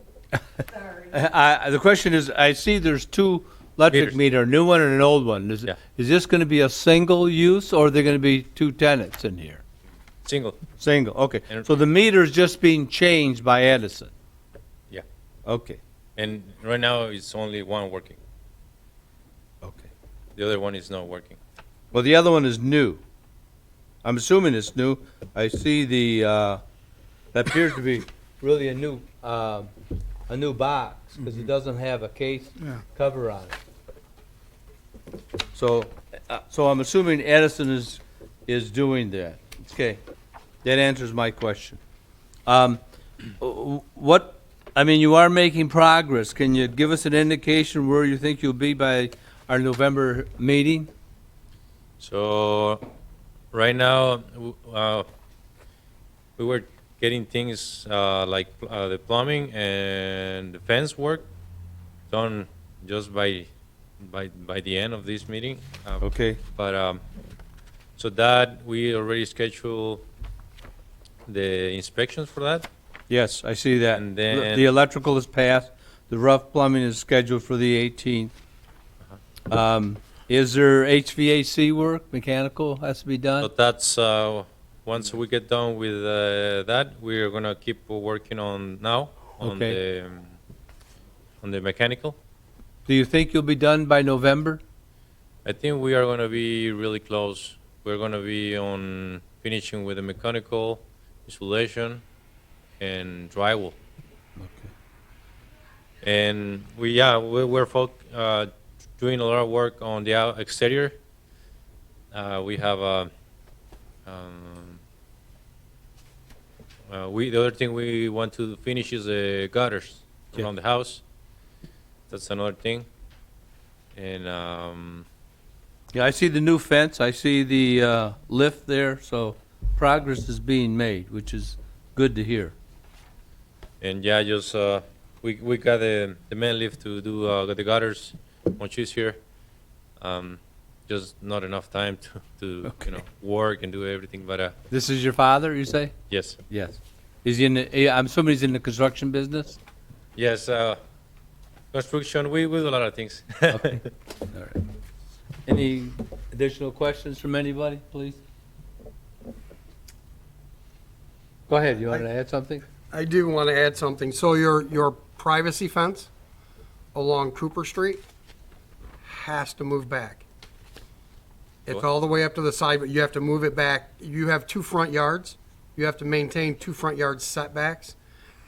Sorry. The question is, I see there's two electric Meters. meter, a new one and an old one. Yeah. Is this going to be a single use, or are there going to be two tenants in here? Single. Single, okay. And- So the meter's just being changed by Edison? Yeah. Okay, And right now it's only one working. okay. The other one is not working. Well, the other one is new. I'm assuming it's new. I see that appears to be really a new box, because it doesn't have a case cover on it. So I'm assuming Edison is doing that. Okay, that answers my question. You are making progress. Can you give us an indication where you think you'll be by our November meeting? So, right now, we were getting things like the plumbing and the fence work done just by the end of this meeting. Okay. But so that we already scheduled the inspections for that. Yes, I see that. And then- The electrical is passed, the rough plumbing is scheduled for the 18th. Is there HVAC work, mechanical has to be So done? that's once we get done with that, we're gonna keep working on now on Okay. the mechanical. Do you think you'll be done by November? I think we are gonna be really close. We're gonna be on finishing with the mechanical, insulation, and drywall. And we're doing a lot of work on the exterior. We have the other thing we want to finish is the gutters around the house. That's another thing. And Yeah, I see the new fence, I see the lift there, so progress is being made, which is good to hear. yeah, just we got the man lift to do the gutters when she's here. Just not enough time to work and do everything. But This is your father, you say? yes, Yes. Is he I'm assuming he's in the construction business? yes. Construction. We do a lot of things. Okay. All right. Any additional questions from anybody, please? Go ahead, you want to add something? I do want to add something. So your privacy fence along Cooper Street has to move back. It's What? all the way up to the side, but you have to move it back. You have two front yards. You have to maintain two front yard setbacks.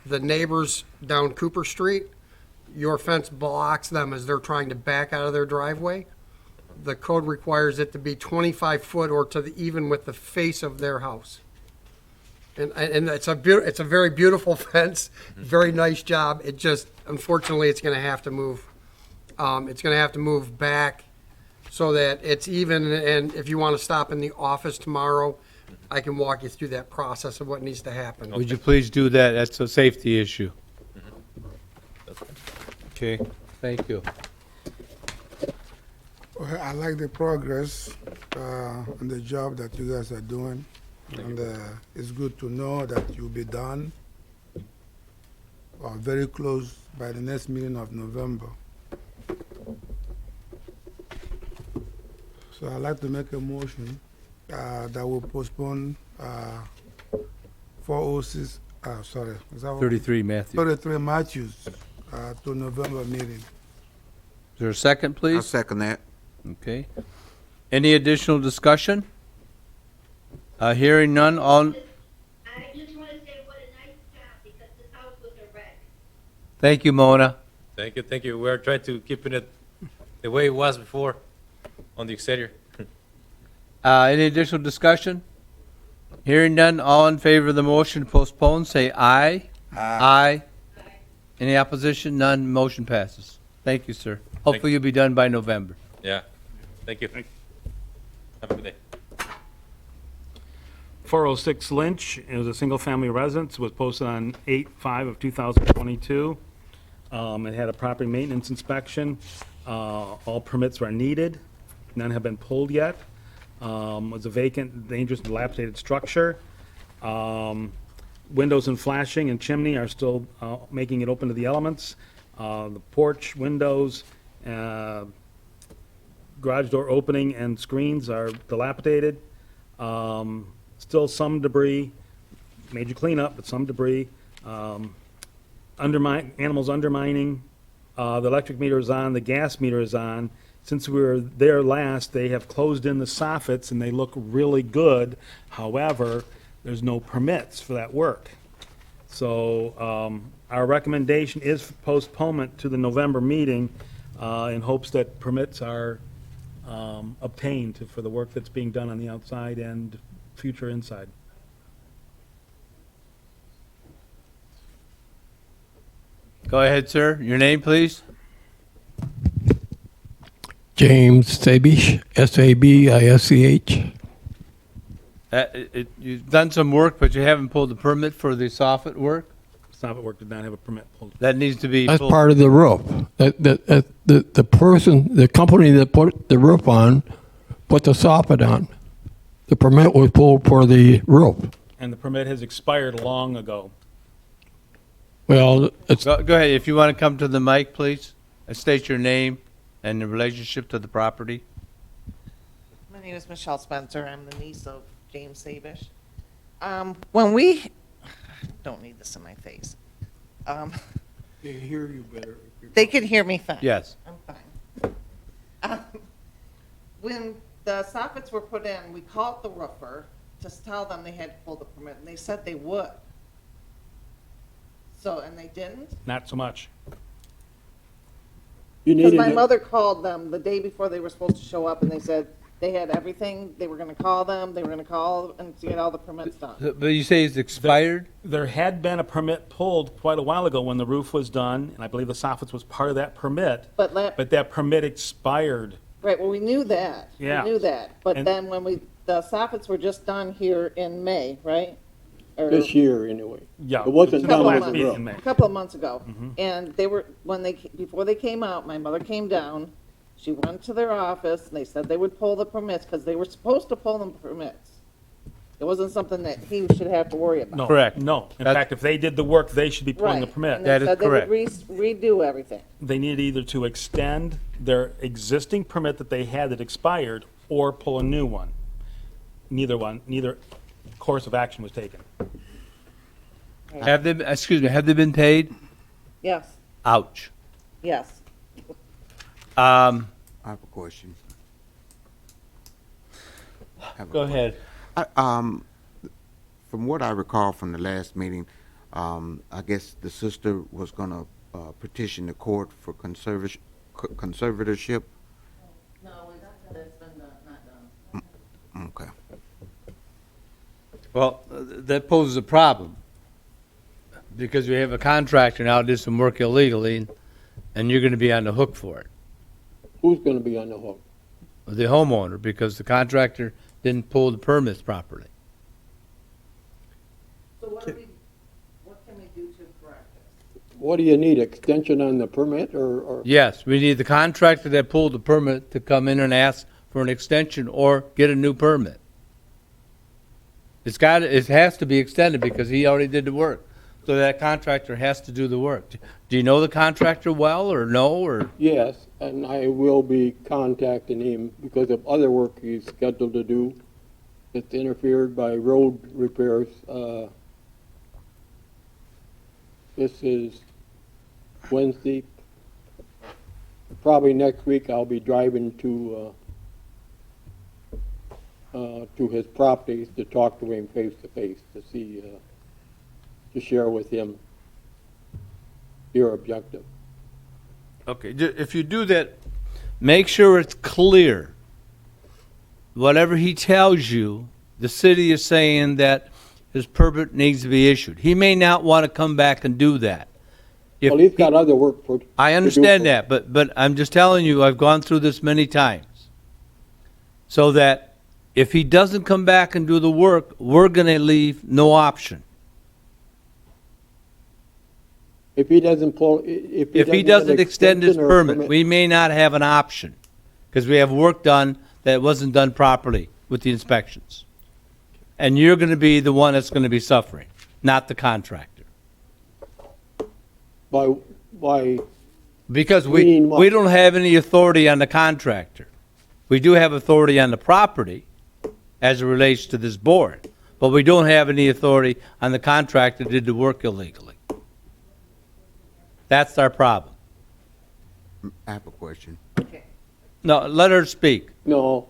The neighbors down Cooper Street, your fence blocks them as they're trying to back out of their driveway. The code requires it to be 25 foot or to even with the face of their house. And it's a very beautiful fence, very nice job. It just, unfortunately, it's gonna have to move. It's gonna have to move back so that it's even, and if you wanna stop in the office tomorrow, I can walk you through that process of what needs to happen. Would you please do that? That's a safety issue. Okay, thank you. Well, I like the progress and the job that you guys are doing. And it's good to know that you'll be done or very close by the next meeting of November. So I'd like to make a motion that will postpone 406, sorry, is that what? 33, Matthew. 33 Matthews to November meeting. Is there a second, I'll please? second that. Okay. Any additional discussion? Hearing none, all, I just want to say what a nice job, because this house was a wreck. thank you, Mona. Thank you, thank you. We're trying to keep it the way it was before on the exterior. Any additional discussion? Hearing none, all in favor of the motion to postpone, say aye. Aye. Any opposition? None. Motion passes. Thank you, sir. Hopefully you'll be done by November. Yeah. Thank you. Have a good day. 406 Lynch, it was a single-family residence, was posted on 8/5 of 2022. It had a property maintenance inspection. All permits are needed. None have been pulled yet. Was a vacant, dangerous, dilapidated structure. Windows and flashing and chimney are still making it open to the elements. The porch windows, garage door opening and screens are dilapidated. Still some debris, major cleanup, but some debris. Animals undermining. The electric meter is on, the gas meter is on. Since we were there last, they have closed in the soffits and they look really good. However, there's no permits for that work. So our recommendation is postponement to the November meeting in hopes that permits are obtained for the work that's being done on the outside and future inside. Go ahead, sir. Your name, please? James Sabish, S-A-B-I-S-C-H. You've done some work, but you haven't pulled the permit for the soffit work? Soffit work did not have a permit pulled. That needs to be That's pulled. part of the roof. The person, the company that put the roof on, put the soffit on. The permit was pulled for the roof. And the permit has expired long ago. Well, it's, Go ahead. If you want to come to the mic, please, and state your name and the relationship to the property. My name is Michelle Spencer. I'm the niece of James Sabish. When we, don't need this in my face. they hear you better. They can hear me fine. Yes. I'm fine. When the soffits were put in, we called the roofer to tell them they had to pull the permit, and they said they would. So, and they didn't? Not so much. Because my mother called them the day before they were supposed to show up, and they said they had everything, they were gonna call them, they were gonna call and get all the permits done. But you say it's expired? There had been a permit pulled quite a while ago when the roof was done, and I believe the soffits was part of that permit, But but that permit expired. right, well, we knew that. Yeah. We knew that, but And- then when the soffits were just done here in May, right? Or- This year, anyway. Yeah. It wasn't the done last with the meeting roof. in May. A couple of months ago, Mm-hmm. and they were, before they came out, my mother came down, she went to their office, and they said they would pull the permits, because they were supposed to pull them permits. It wasn't something that he should have to worry about. No. Correct. No. In That's- fact, if they did the work, they should be pulling the Right, permit. and That they is said they would correct. redo everything. They needed either to extend their existing permit that they had that expired or pull a new one. Neither course of action was taken. Have they been paid? Yes, Ouch. yes. I have a question. Go ahead. From what I recall from the last meeting, I guess the sister was gonna petition the court for conservatorship. No, that's been not done. Okay. Well, that poses a problem, because we have a contractor now did some work illegally, and you're going to be on the hook for it, Who's gonna be on the hook? the homeowner, because the contractor didn't pull the permits properly. So what can we do to correct this? What do you need, extension on the permit or? Yes, we need the contractor that pulled the permit to come in and ask for an extension or get a new permit. It has to be extended because he already did the work. So that contractor has to do the work. Do you know the contractor well or no, or? Yes, and I will be contacting him because of other work he's scheduled to do. It's interfered by road repairs. This is Wednesday. Probably next week I'll be driving to his properties to talk to him face to face to see, to share with him your objective. Okay, if you do that, make sure it's clear. Whatever he tells you the city is saying that his permit needs to be issued. He may not want to come back and do that. If Well, he's got other work for. I understand that, but I'm just telling you, I've gone through this many times. So that if he doesn't come back and do the work, we're going to leave no option. If he doesn't pull, if If he get an doesn't extend his extension or permit, we may not have an option, because we have work done that wasn't done properly with the inspections. And you're going to be the one that's going to be suffering, not the contractor. by, Because Meaning what? we don't have any authority on the contractor. We do have authority on the property as it relates to this board, but we don't have any authority on the contractor that did the work illegally. That's our problem. I have a question. No, let her speak. no,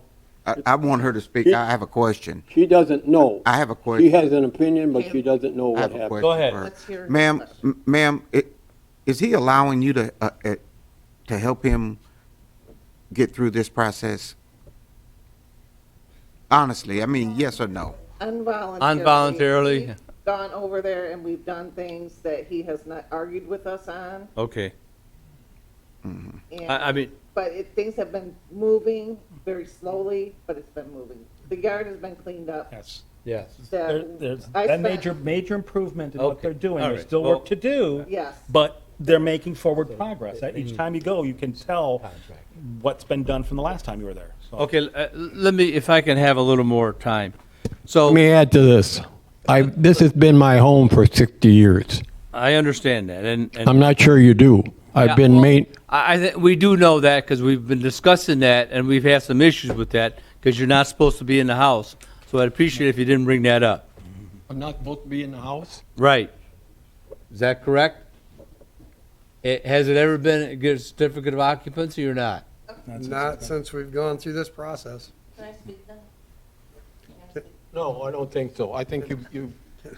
I want her to speak. I have a question. she doesn't know. I have a She question. has an opinion, but she doesn't know I what have a happened. question Go ahead. for her. Let's hear his Ma'am, question. ma'am, is he allowing you to help him get through this process? Honestly, I mean, yes or no? Involuntarily. We've gone over there and we've done things that he has not argued with us on. Okay. And, I mean, but things have been moving very slowly, but it's been moving. The yard has been cleaned up. Yes. yes. There's I been spent- major improvement in what Okay. they're doing. All There's right. still Well- work to do. Yes. But they're making forward progress. Each time you go, you can tell what's been done from the last time you were there. So- Okay, let me, if I can have a little more time. So, Let me add to this. This has been my home for 60 years. I understand that, and. I'm not sure you do. Yeah, I've been well, we do know that, because we've been discussing that, and we've had some issues with that, because you're not supposed to be in the house. So I'd appreciate if you didn't bring that up. I'm not supposed to be in the house? Right. Is that correct? Has it ever been a good certificate of occupancy or not? Not since we've gone through this process. Can I speak then? No, I don't think so. I think you.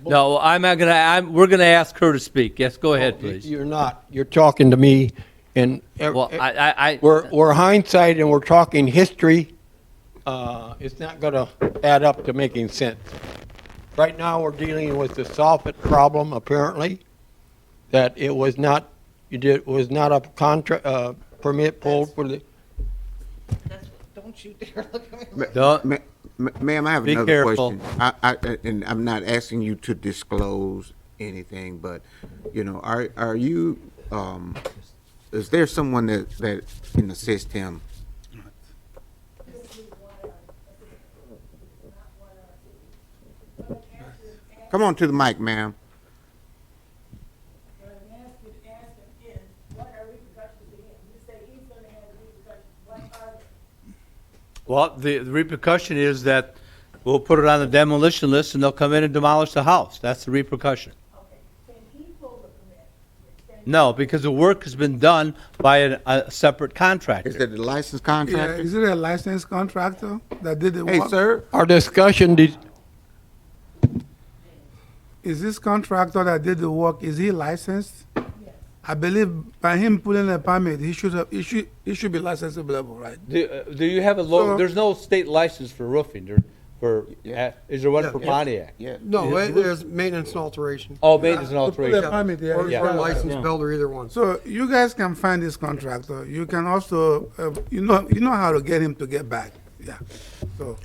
No, we're gonna ask her to speak. Yes, go ahead, please. You're not. You're talking to me, and Well, we're hindsight and we're talking history. It's not gonna add up to making sense. Right now, we're dealing with the soffit problem, apparently, that it was not, was not a permit pulled for the, Don't you dare look at me. Don't- Ma'am, I have Be another careful. question. And I'm not asking you to disclose anything, but, you know, are you, is there someone that can assist him? Come on to the mic, ma'am. Well, the repercussion is that we'll put it on the demolition list and they'll come in and demolish the house. That's the repercussion. No, because the work has been done by a separate Is contractor. that the licensed Yeah, contractor? is it a licensed contractor that did the work? Hey, sir, our discussion, Is this contractor that did the work, is he licensed? I believe by him pulling a permit, he should be licensable, right? Do you have So- there's no state license for roofing, is there one for Pontiac? yeah. No, there's maintenance and alteration. Oh, maintenance and To pull a alteration. permit, yeah, Or he's or got- licensed builder, either one. So you guys can find this contractor. You can also, you know how to get him to get back. Yeah. So,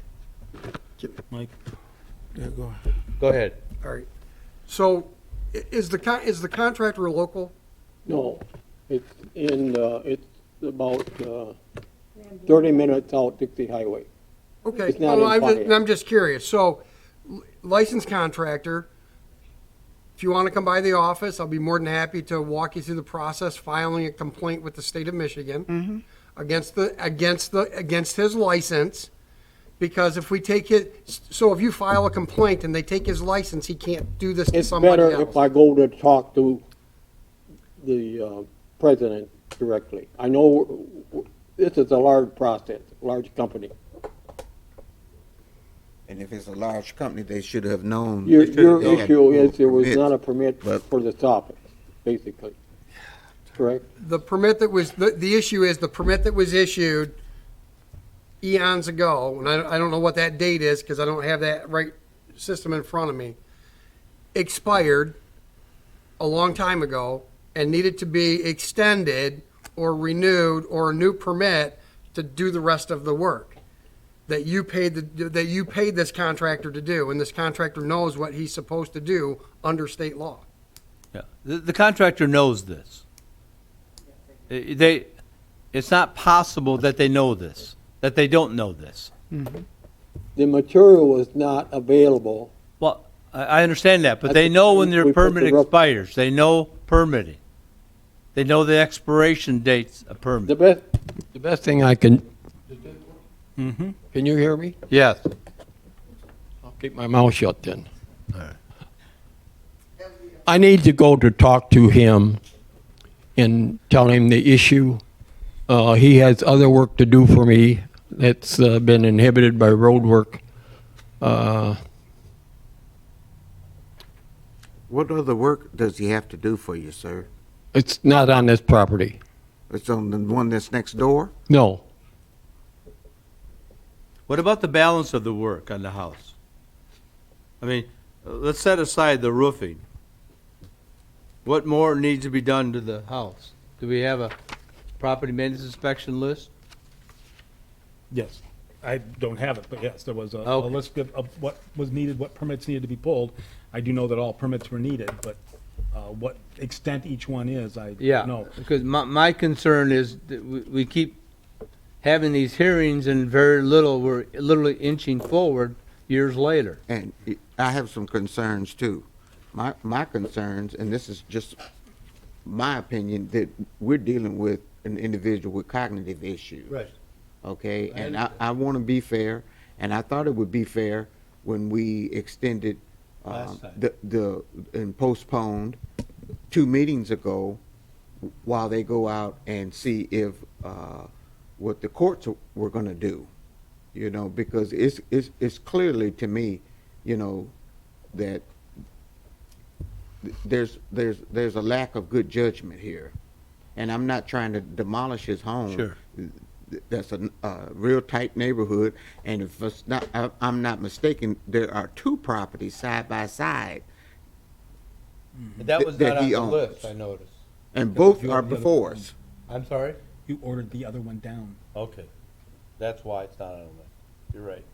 Mike? yeah, go. Go ahead. All right. So is the contractor local? no, it's it's about 30 minutes out Dixie Highway. Okay, It's not well, in Pontiac. I'm just curious. So licensed contractor, if you want to come by the office, I'll be more than happy to walk you through the process, filing a complaint with the state of Michigan against his license. Because if we take it, so if you file a complaint and they take his license, he can't do this to It's somebody better else. if I go to talk to the president directly. I know this is a large process, large company. And if it's a large company, they should have known. Your they had issue is there was permits. not a permit but- for the soffit, basically. Correct? The permit that was, the issue is the permit that was issued eons ago, and I don't know what that date is because I don't have that right system in front of me, expired a long time ago and needed to be extended or renewed or a new permit to do the rest of the work that you paid this contractor to do, and this contractor knows what he's supposed to do under state law. Yeah. The contractor knows this. It's not possible that they know this, that they don't know this. The material was not available. Well, I understand that, but they know when their We put permit the rough- expires. They know permitting. They know the expiration dates of permit. The best thing I can. Can you hear me? Yes. I'll keep my mouth shut then. I need to go to talk to him and tell him the issue. He has other work to do for me that's been inhibited by road work. What other work does he have to do for you, sir? It's not on this property. It's on the one that's next door? No. What about the balance of the work on the house? I mean, let's set aside the roofing. What more needs to be done to the house? Do we have a property maintenance inspection list? Yes. I don't have it, but yes, there was a Okay. list of what was needed, what permits needed to be pulled. I do know that all permits were needed, but what extent each one is, I Yeah, don't know. because my concern is that we keep having these hearings and very little, we're literally inching forward years later. And I have some concerns too. My concerns, and this is just my opinion, that we're dealing with an individual with cognitive issues. Right. Okay, and I want to be fair, and I thought it would be fair when we extended Last time. and postponed 2 meetings ago while they go out and see if what the courts were going to do, you know, because it's clearly to me, you know, that there's a lack of good judgment here, and I'm not trying to demolish his home. Sure. That's a real tight neighborhood, and if it's not, I'm not mistaken, there are 2 properties side by side, That was that not on he the owns. list, I noticed. and both You are have the other before one. us. I'm sorry? You ordered the other one down. Okay. That's why it's not on the list. You're right.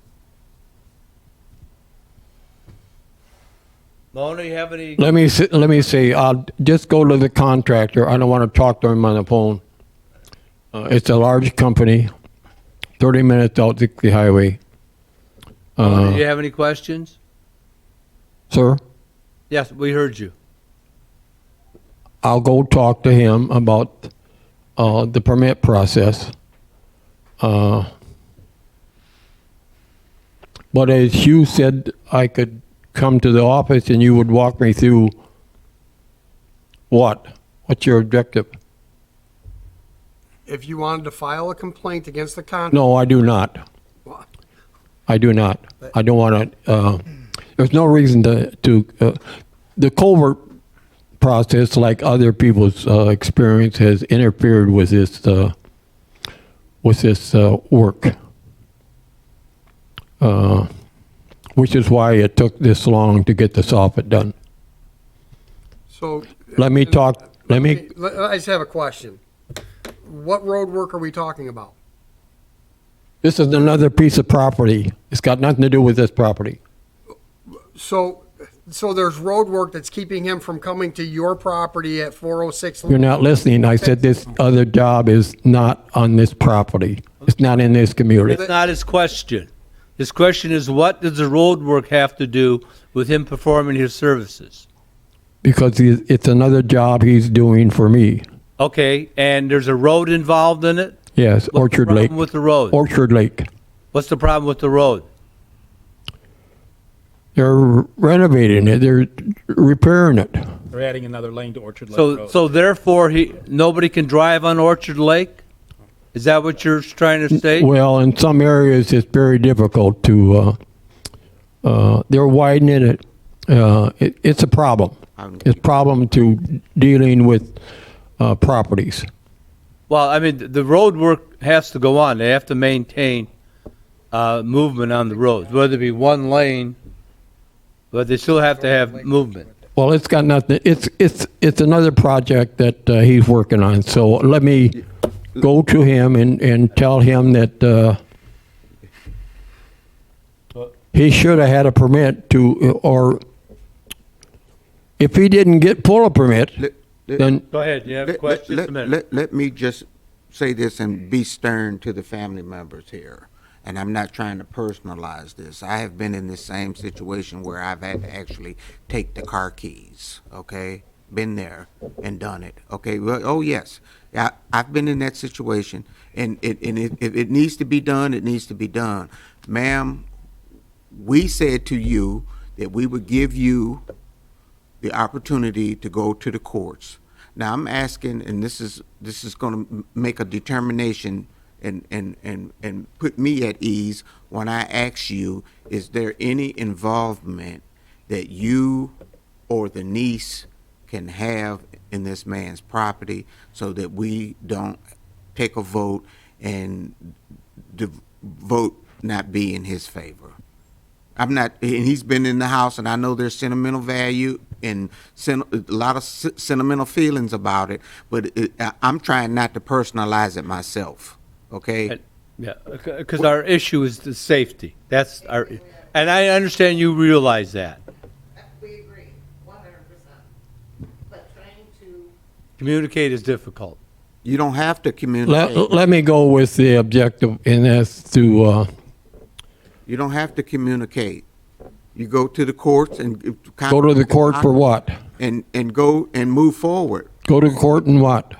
Mona, you have any? Let me say, I'll just go to the contractor. I don't want to talk to him on the phone. It's a large company, 30 minutes out the highway. Do you have any questions? Sir, Yes, we heard you. I'll go talk to him about the permit process. But as you said, I could come to the office and you would walk me through what? What's your objective? If you wanted to file a complaint against the contractor. No, I do not. I do not. I don't want to, there's no reason to the culvert process, like other people's experience, has interfered with this work. Which is why it took this long to get the soffit done. So. Let me talk, let me, I just have a question. What road work are we talking about? this is another piece of property. It's got nothing to do with this property. So there's road work that's keeping him from coming to your property at 406. You're not listening. I said this other job is not on this property. It's not in this community. That's not his question. His question is, what does the road work have to do with him performing his services? Because it's another job he's doing for me. Okay, and there's a road involved in it? Yes, What's Orchard the Lake. problem with the road? Orchard Lake. What's the problem with the road? They're renovating it. They're repairing it. They're adding another lane to Orchard Lake Road. So therefore, nobody can drive on Orchard Lake? Is that what you're trying to state? Well, in some areas, it's very difficult to, they're widening it. It's a problem. It's a problem to dealing with properties. Well, I mean, the road work has to go on. They have to maintain movement on the roads, whether it be one lane, but they still have to have movement. Well, it's got nothing, it's another project that he's working on, so let me go to him and tell him that he should have had a permit to, or if he didn't pull a permit, then Go ahead, you have questions? A minute. Let me just say this and be stern to the family members here. And I'm not trying to personalize this. I have been in this same situation where I've had to actually take the car keys, okay? Been there and done it, okay? Well, oh, yes. I've been in that situation, and if it needs to be done, it needs to be done. Ma'am, we said to you that we would give you the opportunity to go to the courts. Now, I'm asking, and this is going to make a determination and put me at ease when I ask you, is there any involvement that you or the niece can have in this man's property so that we don't take a vote and the vote not be in his favor? I'm not, and he's been in the house, and I know there's sentimental value and a lot of sentimental feelings about it, but I'm trying not to personalize it myself. Okay. Yeah, because our issue is the safety. That's our, and I understand you realize that. We agree, 100%. But trying to. Communicate is difficult. You don't have to communicate. let me go with the objective, and that's to, You don't have to communicate. You go to the courts and go to the court for what? And go and move forward. Go to court and what?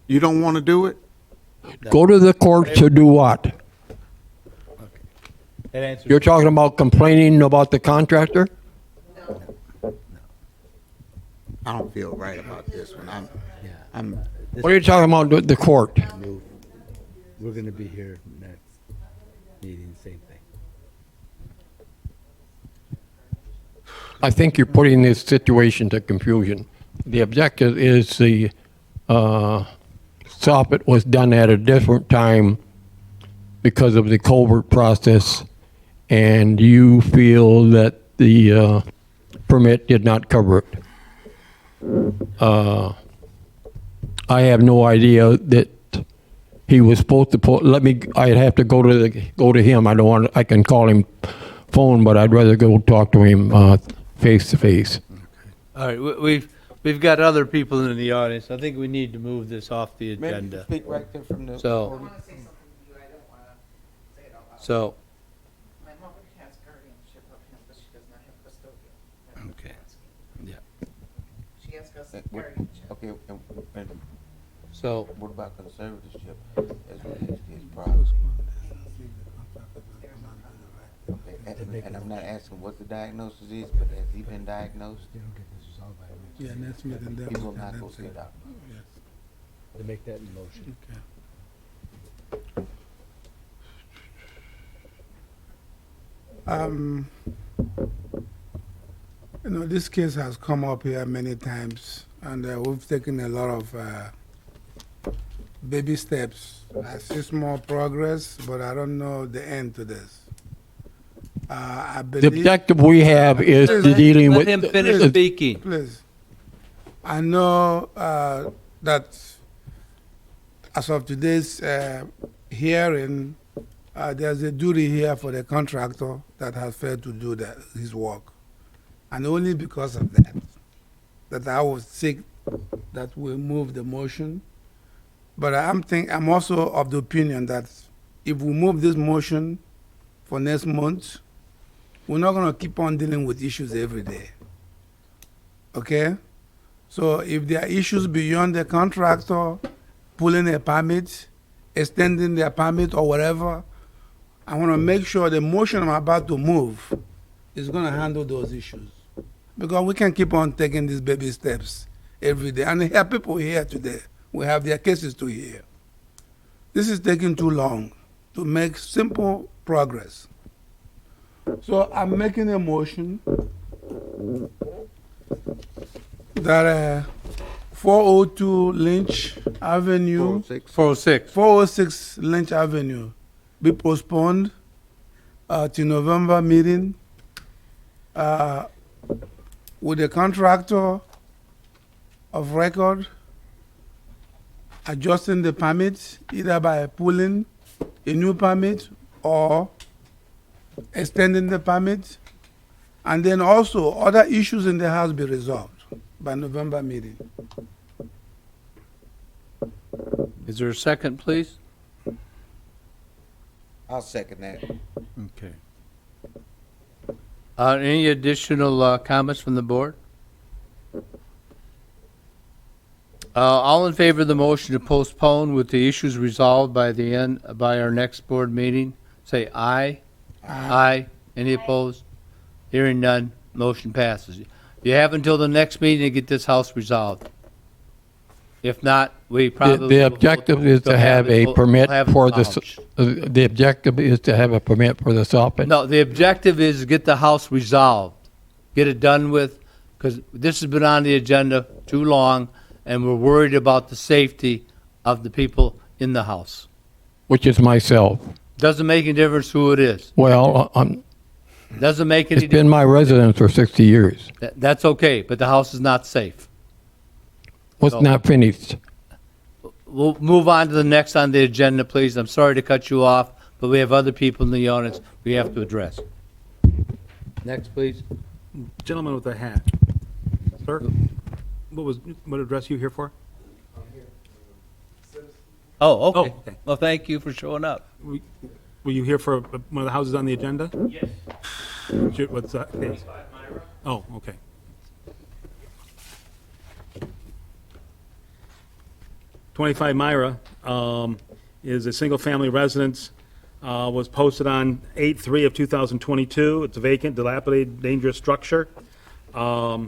You don't want to do it? Go to the court to do what? That answers. You're talking about complaining about the contractor? I don't feel right about this one. I'm What are you talking about, the court? We're gonna be here next meeting, same thing. I think you're putting this situation to confusion. The objective is the soffit was done at a different time because of the culvert process, and you feel that the permit did not cover it. I have no idea that he was supposed to put. I'd have to go to him. I don't want. I can call him phone, but I'd rather go talk to him face to face. All right, we've got other people in the audience. I think we need to move this off the agenda. Speak right there from the. So- I want to say something to you, I don't want to say it out loud. So, My mother has guardianship of him, but she does not have custodial. That's what Okay. I'm asking. yeah. She has What- guardianship. Okay, and So, what about conservatorship as relates to his property? Okay, and I'm not asking what the diagnosis is, but has he been diagnosed? Yeah, next meeting. He will not go sit out. To make that in motion. You know, this case has come up here many times, and we've taken a lot of baby steps. I see small progress, but I don't know the end to this. I The believe. objective we have is to dealing let with. him finish speaking. Please. I know that as of today's hearing, there's a duty here for the contractor that has failed to do his work. And only because of that I would seek that we move the motion. But I'm also of the opinion that if we move this motion for next month, we're not going to keep on dealing with issues every day. Okay? So if there are issues beyond the contractor pulling a permit, extending their permit or whatever, I want to make sure the motion I'm about to move is going to handle those issues. Because we can keep on taking these baby steps every day. And there are people here today. We have their cases to hear. This is taking too long to make simple progress. So I'm making a motion that 402 Lynch Avenue, 406. 406 Lynch Avenue be postponed to November meeting with the contractor of record adjusting the permits either by pulling a new permit or extending the permit, and then also other issues in the house be resolved by November meeting. Is there a second, please? I'll second that. Okay. Any additional comments from the board? All in favor of the motion to postpone with the issues resolved by our next board meeting, say aye. Aye. Any opposed? Hearing none, motion passes. You have until the next meeting to get this house resolved. If not, we probably. The objective is to have a permit for the, demolished. the objective is to have a permit for the soffit. No, the objective is to get the house resolved, get it done with, because this has been on the agenda too long, and we're worried about the safety of the people in the house. Which is myself. Doesn't make any difference who it is. Well, Doesn't make any it's been difference. my residence for 60 years. That's okay, but the house is not safe. What's So- not finished? We'll move on to the next on the agenda, please. I'm sorry to cut you off, but we have other people in the audience we have to address. Next, please. Gentleman with the hat. Sir, what address you here for? Oh, okay. Oh, okay. Well, thank you for showing up. Were you here for one of the houses on the agenda? Yes. What's that case? Oh, okay. .25 Myra is a single-family residence, was posted on 8/3 of 2022. It's a vacant, dilapidated, dangerous structure. A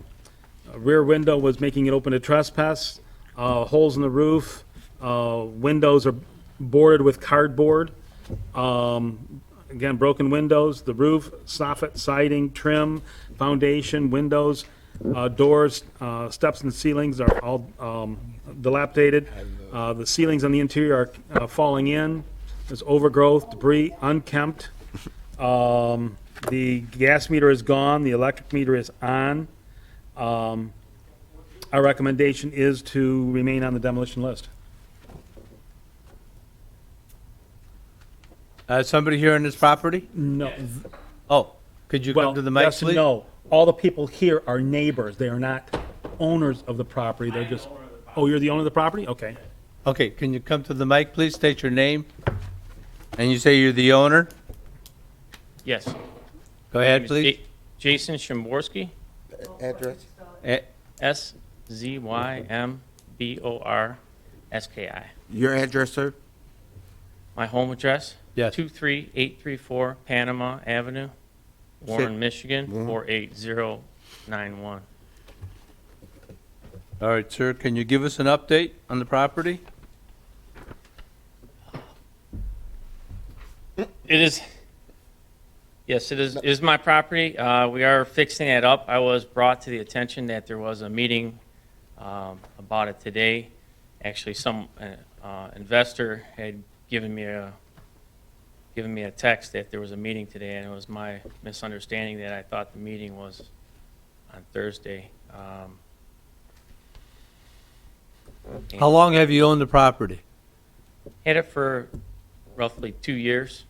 rear window was making it open to trespass. Holes in the roof. Windows are boarded with cardboard. Again, broken windows. The roof, soffit, siding, trim, foundation, windows, doors, steps and ceilings are all dilapidated. The ceilings on the interior are falling in. There's overgrowth, debris, unkempt. The gas meter is gone. The electric meter is on. Our recommendation is to remain on the demolition list. Somebody here on this property? No. Oh, could you Well, come to the mic, yes and please? no. All the people here are neighbors. They are not owners of the property. They're just, oh, you're the owner of the property? Okay. Okay, can you come to the mic, please? State your name. And you say you're the owner? Yes. Go ahead, please. Jason Shimborski, Address? SZYMBORSKI. Your address, sir? My home address? Yes. 23834 Panama Avenue, Warren, Michigan, Warren. 48091. All right, sir, can you give us an update on the property? It is, yes, it is my property. We are fixing it up. I was brought to the attention that there was a meeting about it today. Actually, some investor had given me a text that there was a meeting today, and it was my misunderstanding that I thought the meeting was on Thursday. How long have you owned the property? Had it for roughly 2 years.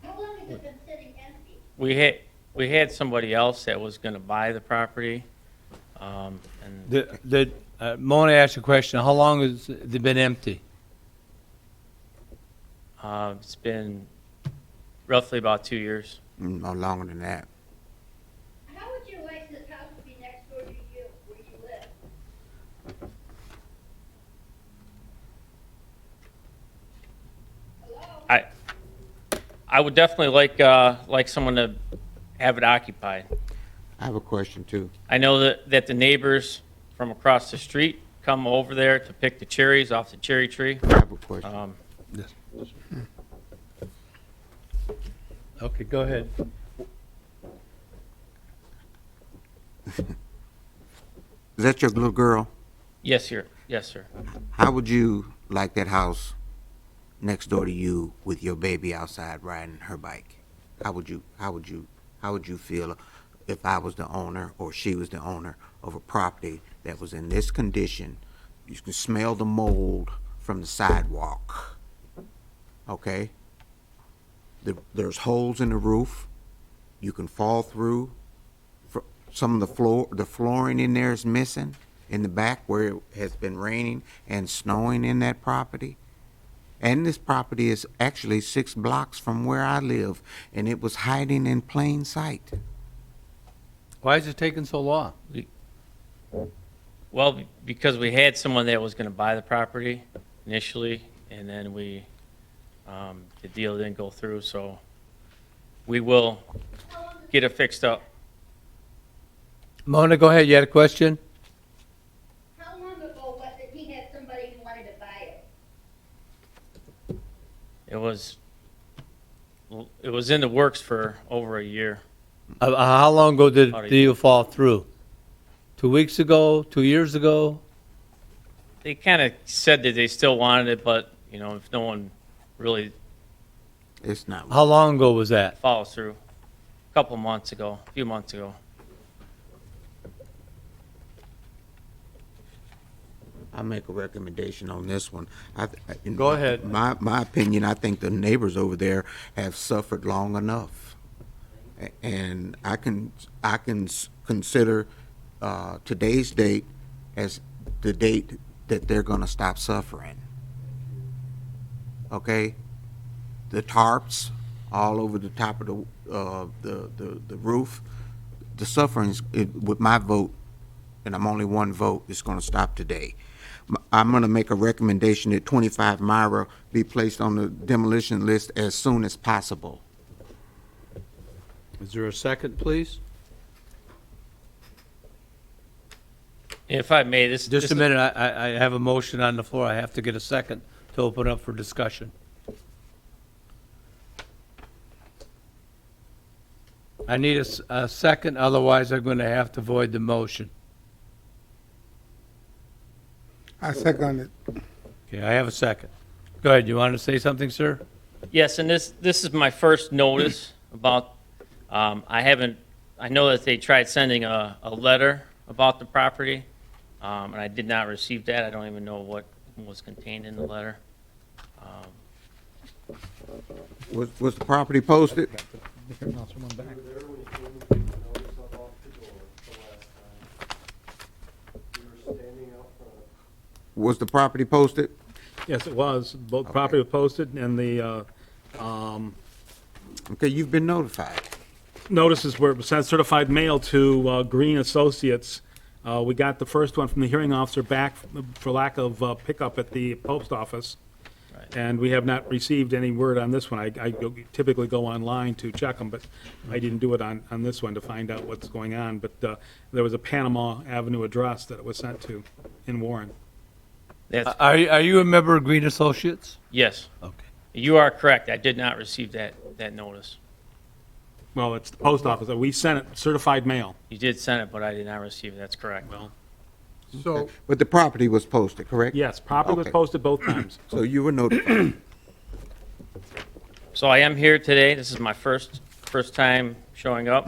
How long has it been sitting empty? We had somebody else that was going to buy the property, and Mona asked a question. How long has it been empty? it's been roughly about 2 years. No longer than that. How would you like this house to be next door to you, where you live? Hello? I would definitely like someone to have it occupied. I have a question too. I know that the neighbors from across the street come over there to pick the cherries off the cherry tree. I have a question. Okay, go ahead. Is that your little girl? Yes, sir. Yes, sir. How would you like that house next door to you with your baby outside riding her bike? How would you feel if I was the owner or she was the owner of a property that was in this condition? You can smell the mold from the sidewalk. Okay? There's holes in the roof. You can fall through. Some of the flooring in there is missing in the back where it has been raining and snowing in that property. And this property is actually 6 blocks from where I live, and it was hiding in plain sight. Why is it taking so long? Well, because we had someone that was going to buy the property initially, and then the deal didn't go through, so we will get it fixed up. Mona, go ahead, you had a question? How long ago was it he had somebody who wanted to buy it? It was in the works for over a year. How long ago did About the a deal fall through? 2 weeks ago, 2 years ago? They kind of said that they still wanted it, but, if no one really It's not. How long ago was that? follows through, a few months ago. I'll make a recommendation on this one. Go ahead. My opinion, I think the neighbors over there have suffered long enough. And I can consider today's date as the date that they're gonna stop suffering. Okay? The tarps all over the top of the roof, the sufferings, with my vote, and I'm only one vote, is gonna stop today. I'm gonna make a recommendation that 25 Myra be placed on the demolition list as soon as possible. Is there a second, please? If I may, Just a minute, I have a motion on the floor. I have to get a second to open up for discussion. I need a second, otherwise I'm going to have to void the motion. I second it. Okay, I have a second. Go ahead, you want to say something, sir? Yes, and this is my first notice about, I know that they tried sending a letter about the property, and I did not receive that. I don't even know what was contained in the letter. Was the property posted? Was the property posted? Yes, it was. Both property was posted, and the Okay, you've been notified. notices were sent certified mail to Green Associates. We got the first one from the hearing officer back for lack of pickup at the post office. And we have not received any word on this one. I typically go online to check them, but I didn't do it on this one to find out what's going on. But there was a Panama Avenue address that it was sent to in Warren. Are you a member of Green Associates? Yes, Okay. you are correct. I did not receive that notice. Well, it's the post office. We sent it certified mail. You did send it, but I did not receive it. That's correct. Well, So, But the property was posted, correct? yes, property was Okay. posted both times. So you were notified. So I am here today. This is my first time showing up.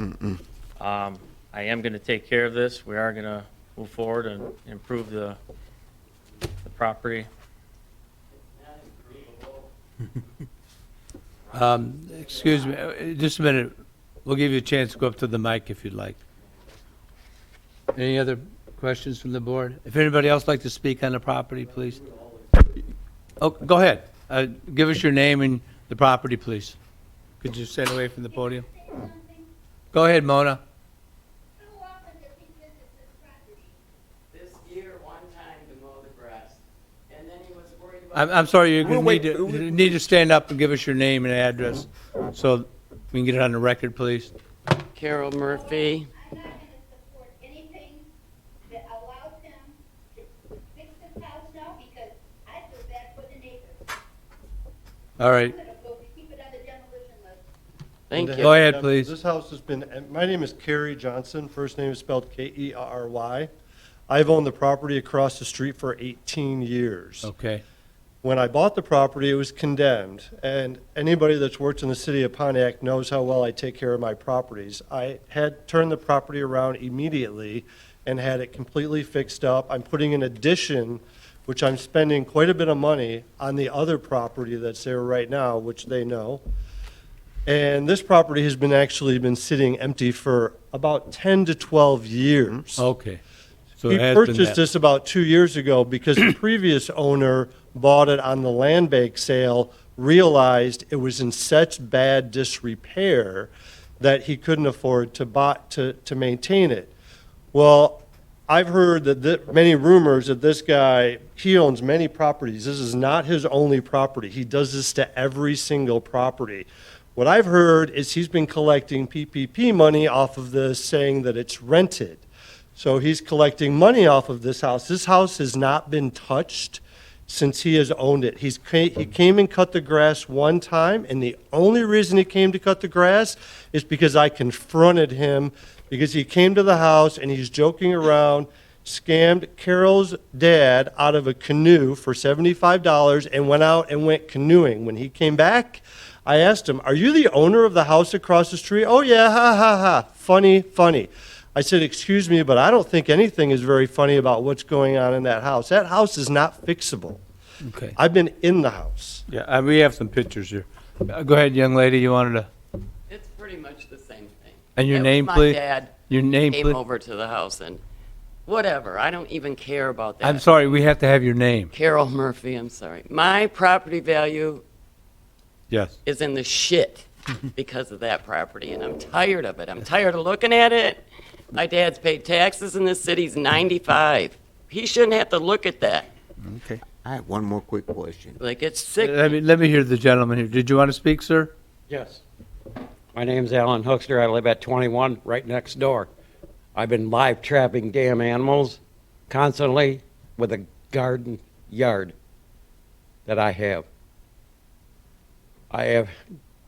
I am going to take care of this. We are going to move forward and improve the property. Excuse me, just a minute. We'll give you a chance to go up to the mic if you'd like. Any other questions from the board? If anybody else like to speak on the property, please. Oh, go ahead. Give us your name and the property, please. Could you stand away from the podium? Go ahead, Mona. How often does he visit this property? This year, one time to mow the grass, and then he was worried about. I'm sorry, you Well, need to stand up and give us your name and address so we can get it on the record, please. Carol Murphy. I'm not gonna support anything that allows him to fix this house now, because I feel bad for the neighbors. All right, I'm gonna go keep it on the demolition list. Thank you. go ahead, please. This house has been, my name is Kerry Johnson, first name is spelled Kerry. I've owned the property across the street for 18 years. Okay. When I bought the property, it was condemned, and anybody that's worked in the city of Pontiac knows how well I take care of my properties. I had turned the property around immediately and had it completely fixed up. I'm putting an addition, which I'm spending quite a bit of money on the other property that's there right now, which they know. And this property has actually been sitting empty for about 10 to 12 years. Okay. So He it has been purchased that. this about 2 years ago because the previous owner bought it on the land bank sale, realized it was in such bad disrepair that he couldn't afford to maintain it. Well, I've heard that many rumors that this guy, he owns many properties. This is not his only property. He does this to every single property. What I've heard is he's been collecting PPP money off of this, saying that it's rented. So he's collecting money off of this house. This house has not been touched since he has owned it. He came and cut the grass one time, and the only reason he came to cut the grass is because I confronted him, because he came to the house and he's joking around, scammed Carol's dad out of a canoe for $75 and went out and went canoeing. When he came back, I asked him, "Are you the owner of the house across the street?" "Oh yeah, ha ha ha, funny, funny." I said, "Excuse me, but I don't think anything is very funny about what's going on in that house. That house is not fixable." Okay. I've been in the house. Yeah, we have some pictures here. Go ahead, young lady, you wanted to, It's pretty much the same thing. and your It was name, my please? dad Your name, came please? over to the house and whatever, I don't even care about that. I'm sorry, we have to have your name. Carol Murphy, I'm sorry. My property value Yes. is in the shit because of that property, and I'm tired of it. I'm tired of looking at it. My dad's paid taxes in this city. He's 95. He shouldn't have to look at that. Okay. I have one more quick question. Like, it's sick. Let me hear the gentleman here. Did you want to speak, sir? Yes. My name's Alan Hookster. I live at 21 right next door. I've been live trapping damn animals constantly with a garden yard that I have. I have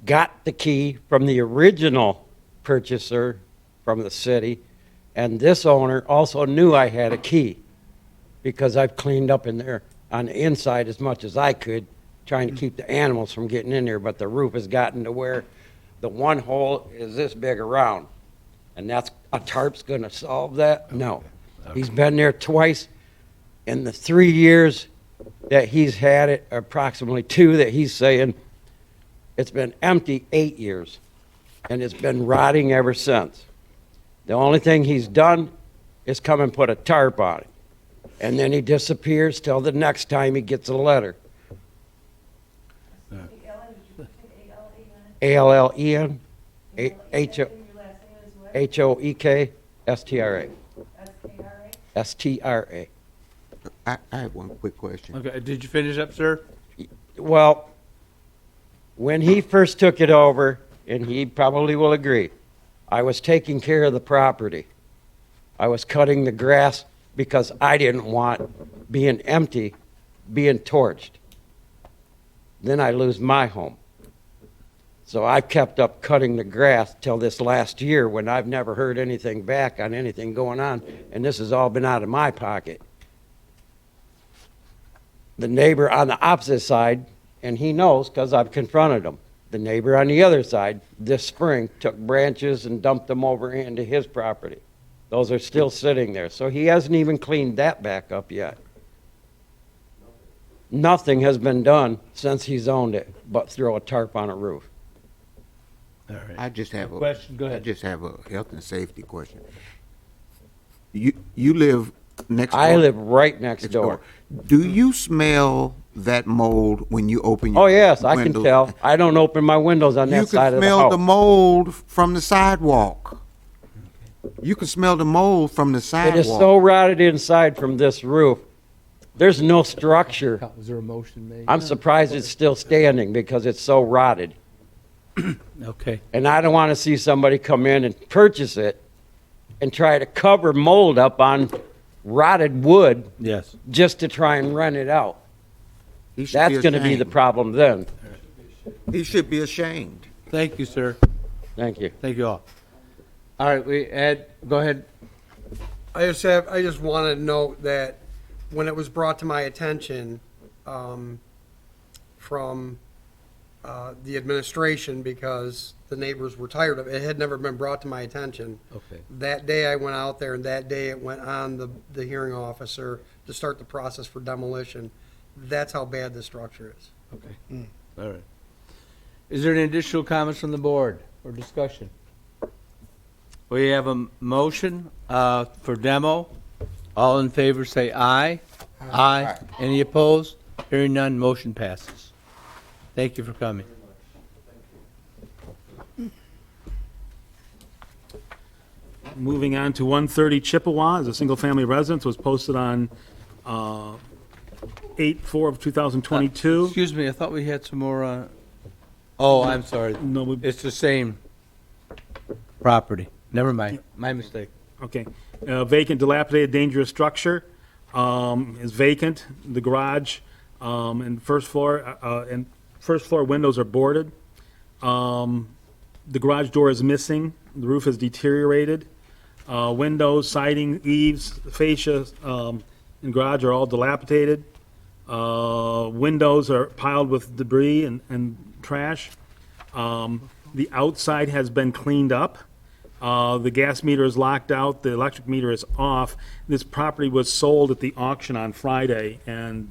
got the key from the original purchaser from the city, and this owner also knew I had a key because I've cleaned up in there on the inside as much as I could, trying to keep the animals from getting in there, but the roof has gotten to where the one hole is this big around. And that's, a tarp's gonna solve that? No. He's been there twice. In the 3 years that he's had it, approximately 2 that he's saying, it's been empty 8 years. And it's been rotting ever since. The only thing he's done is come and put a tarp on it. And then he disappears till the next time he gets a letter. A-L-L-E-N, H-O-E-K-S-T-R-A. S-T-R-A. I have one quick question. Okay, did you finish up, sir? Well, when he first took it over, and he probably will agree, I was taking care of the property. I was cutting the grass because I didn't want being empty, being torched. Then I lose my home. So I kept up cutting the grass till this last year when I've never heard anything back on anything going on, and this has all been out of my pocket. The neighbor on the opposite side, and he knows because I've confronted him, the neighbor on the other side this spring took branches and dumped them over into his property. Those are still sitting there. So he hasn't even cleaned that back up yet. Nothing has been done since he's owned it but throw a tarp on a roof. All right. I just have a Question, go I ahead. just have a health and safety question. You live next door? I live right next door. Do you smell that mold when you open your Oh, yes, I can windows? tell. I don't open my windows on You that side can of the smell the house. mold from the sidewalk. You can smell the mold from the It sidewalk. is so rotted inside from this roof. There's no structure. Was there a motion made? I'm surprised it's still standing because it's so rotted. Okay. And I don't want to see somebody come in and purchase it and try to cover mold up on rotted wood Yes. just to try and rent it out. He should That's going to be the ashamed. problem then. He should be ashamed. Thank you, sir. Thank you. Thank you all. All right, Ed, go ahead. I just want to note that when it was brought to my attention, from the administration because the neighbors were tired of it. It had never been brought to my attention. Okay. That day I went out there, and that day it went on the hearing officer to start the process for demolition. That's how bad the structure is. Okay. All right. Is there any additional comments from the board or discussion? We have a motion for demo. All in favor say aye. Aye. Any opposed? Hearing none, motion passes. Thank you for coming. Moving on to 130 Chippewa, as a single-family residence, was posted on 8/4 of 2022. Excuse me, I thought we had some more, oh, I'm sorry. No, It's the same property. Never mind. My mistake. Okay. Vacant, dilapidated, dangerous structure is vacant. The garage and first floor windows are boarded. The garage door is missing. The roof is deteriorated. Windows, siding, eaves, fascia, and garage are all dilapidated. Windows are piled with debris and trash. The outside has been cleaned up. The gas meter is locked out. The electric meter is off. This property was sold at the auction on Friday, and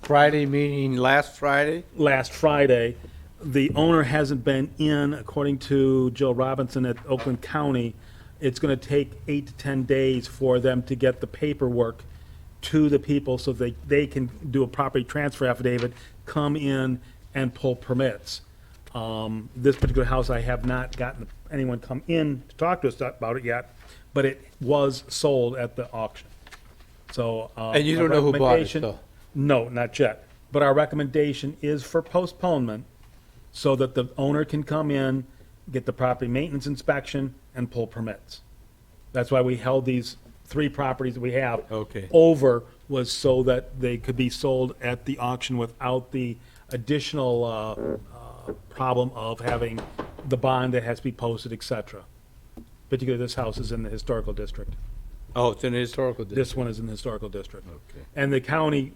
Friday meaning last Friday? last Friday, the owner hasn't been in, according to Jill Robinson at Oakland County. It's going to take 8 to 10 days for them to get the paperwork to the people so they can do a property transfer affidavit, come in and pull permits. This particular house, I have not gotten anyone come in to talk to us about it yet, but it was sold at the auction. So. And you our don't know who bought it, recommendation- though? No, not yet. But our recommendation is for postponement so that the owner can come in, get the property maintenance inspection, and pull permits. That's why we held these 3 properties that we have Okay. over, was so that they could be sold at the auction without the additional problem of having the bond that has to be posted, et cetera. Particularly, this house is in the historical district. Oh, it's in the historical district. This one is in the historical district. Okay. And the county,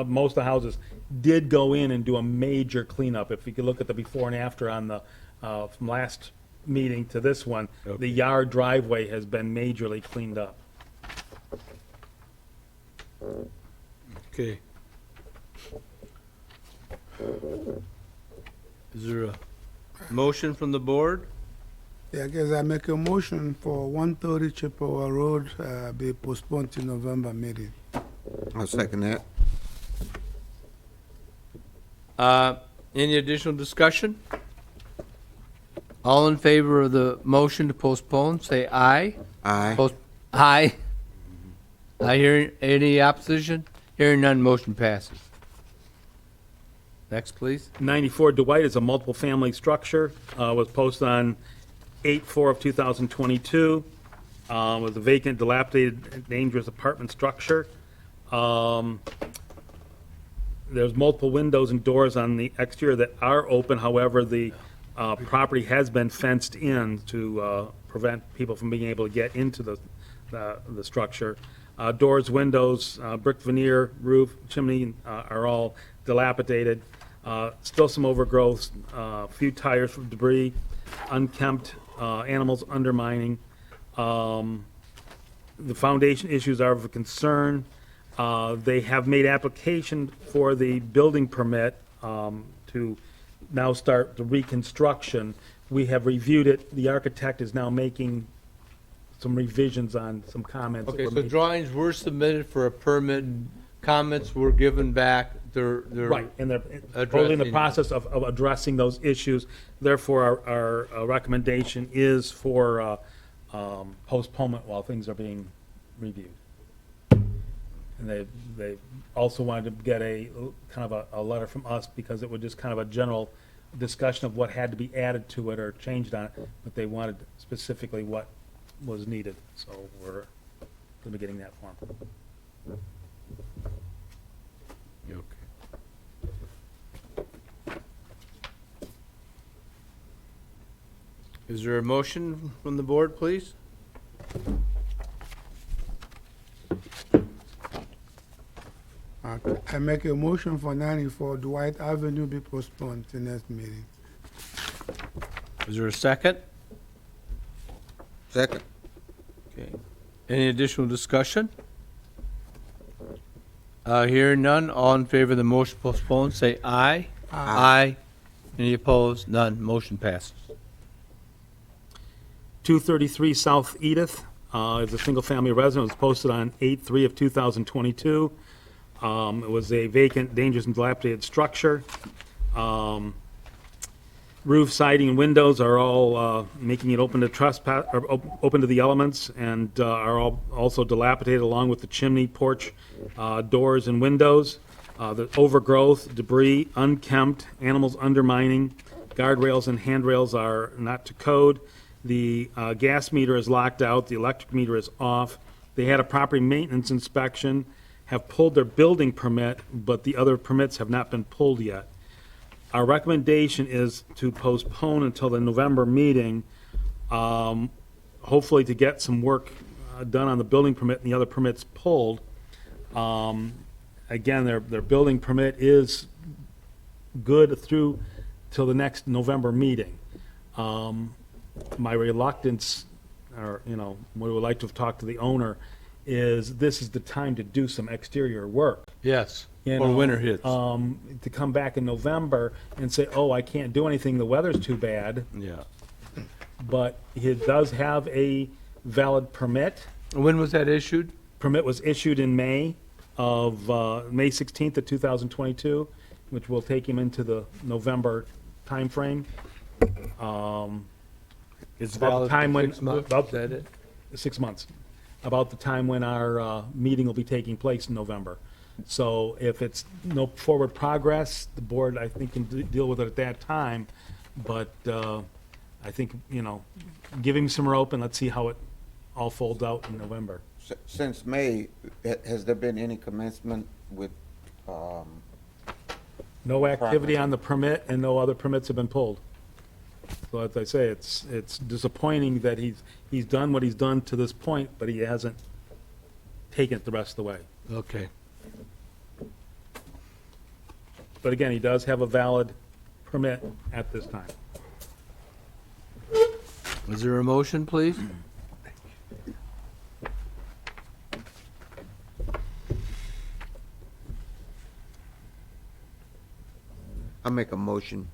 most of the houses, did go in and do a major cleanup. If you could look at the before and after on the, from last meeting to this one, Okay. the yard driveway has been majorly cleaned up. Okay. Is there a motion from the board? Yeah, I guess I make a motion for 130 Chippewa Road be postponed to November meeting. I'll second that. Any additional discussion? All in favor of the motion to postpone, say aye. Aye. Aye. I hear any opposition? Hearing none, motion passes. Next, please. 94 Dwight is a multiple-family structure, was posted on 8/4 of 2022, was a vacant, dilapidated, dangerous apartment structure. There's multiple windows and doors on the exterior that are open, however, the property has been fenced in to prevent people from being able to get into the structure. Doors, windows, brick veneer, roof, chimney are all dilapidated. Still some overgrowth, a few tires from debris, unkempt, animals undermining. The foundation issues are of a concern. They have made application for the building permit to now start the reconstruction. We have reviewed it. The architect is now making some revisions on some comments. that Okay, were so made. drawings were submitted for a permit, comments were given back, they're. Right, and they're totally in the addressing- process of addressing those issues. Therefore, our recommendation is for postponement while things are being reviewed. And they also wanted to get a kind of a letter from us because it was just kind of a general discussion of what had to be added to it or changed on it, but they wanted specifically what was needed, so we're going to be getting that form. Is there a motion from the board, please? I make a motion for 94 Dwight Avenue be postponed to next meeting. Is there a second? Second. Okay. Any additional discussion? Hearing none, all in favor of the motion postponed, say aye. Aye. Any opposed? None. Motion passes. 233 South Edith is a single-family residence. It was posted on 8/3 of 2022. It was a vacant, dangerous, and dilapidated structure. Roof, siding, and windows are all making it open to trespass, or open to the elements, and are all also dilapidated, along with the chimney, porch, doors, and windows. The overgrowth, debris, unkempt, animals undermining, guardrails and handrails are not to code. The gas meter is locked out, the electric meter is off. They had a property maintenance inspection, have pulled their building permit, but the other permits have not been pulled yet. Our recommendation is to postpone until the November meeting, hopefully to get some work done on the building permit and the other permits pulled. Again, their building permit is good through till the next November meeting. My reluctance, or, you know, we would like to have talked to the owner, is this is the time to do some exterior work. Yes, You or know, winter hits. To come back in November and say, oh, I can't do anything, the weather's too bad, Yeah. but he does have a valid permit. When was that issued? Permit was issued in May 16th of 2022, which will take him into the November timeframe. It's about the valid time for when, 6 months, about is that it? 6 months, about the time when our meeting will be taking place in November. So if it's no forward progress, the board, I think, can deal with it at that time. But I think, you know, give him some rope and let's see how it all folds out in November. Since May, has there been any commencement with, No activity on the permit and no other permits have been pulled. So as I say, it's disappointing that he's done what he's done to this point, but he hasn't taken it the rest of the way. Okay. But again, he does have a valid permit at this time. Is there a motion, please? I make a motion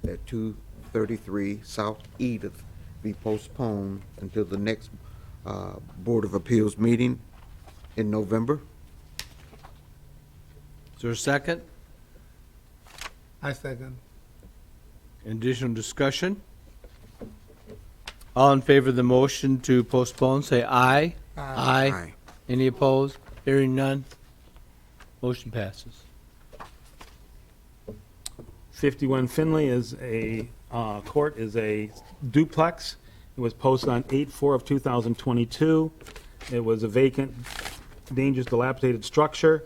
that 233 South Edith be postponed until the next Board of Appeals meeting in November. Is there a second? I second. Additional discussion? All in favor of the motion to postpone, say aye. Aye. Any opposed? Hearing none? Motion passes. 51 Finley is a court, is a duplex. It was posted on 8/4 of 2022. It was a vacant, dangerous, dilapidated structure.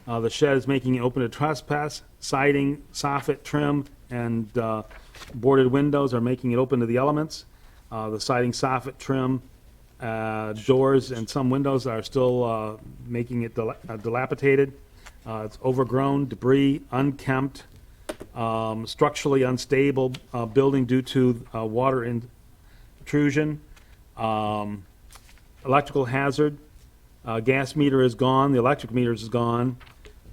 The shed is making it open to trespass. Siding, soffit, trim, and boarded windows are making it open to the elements. The siding, soffit, trim, doors, and some windows are still making it dilapidated. It's overgrown, debris, unkempt, structurally unstable building due to water intrusion, electrical hazard, gas meter is gone, the electric meter is gone.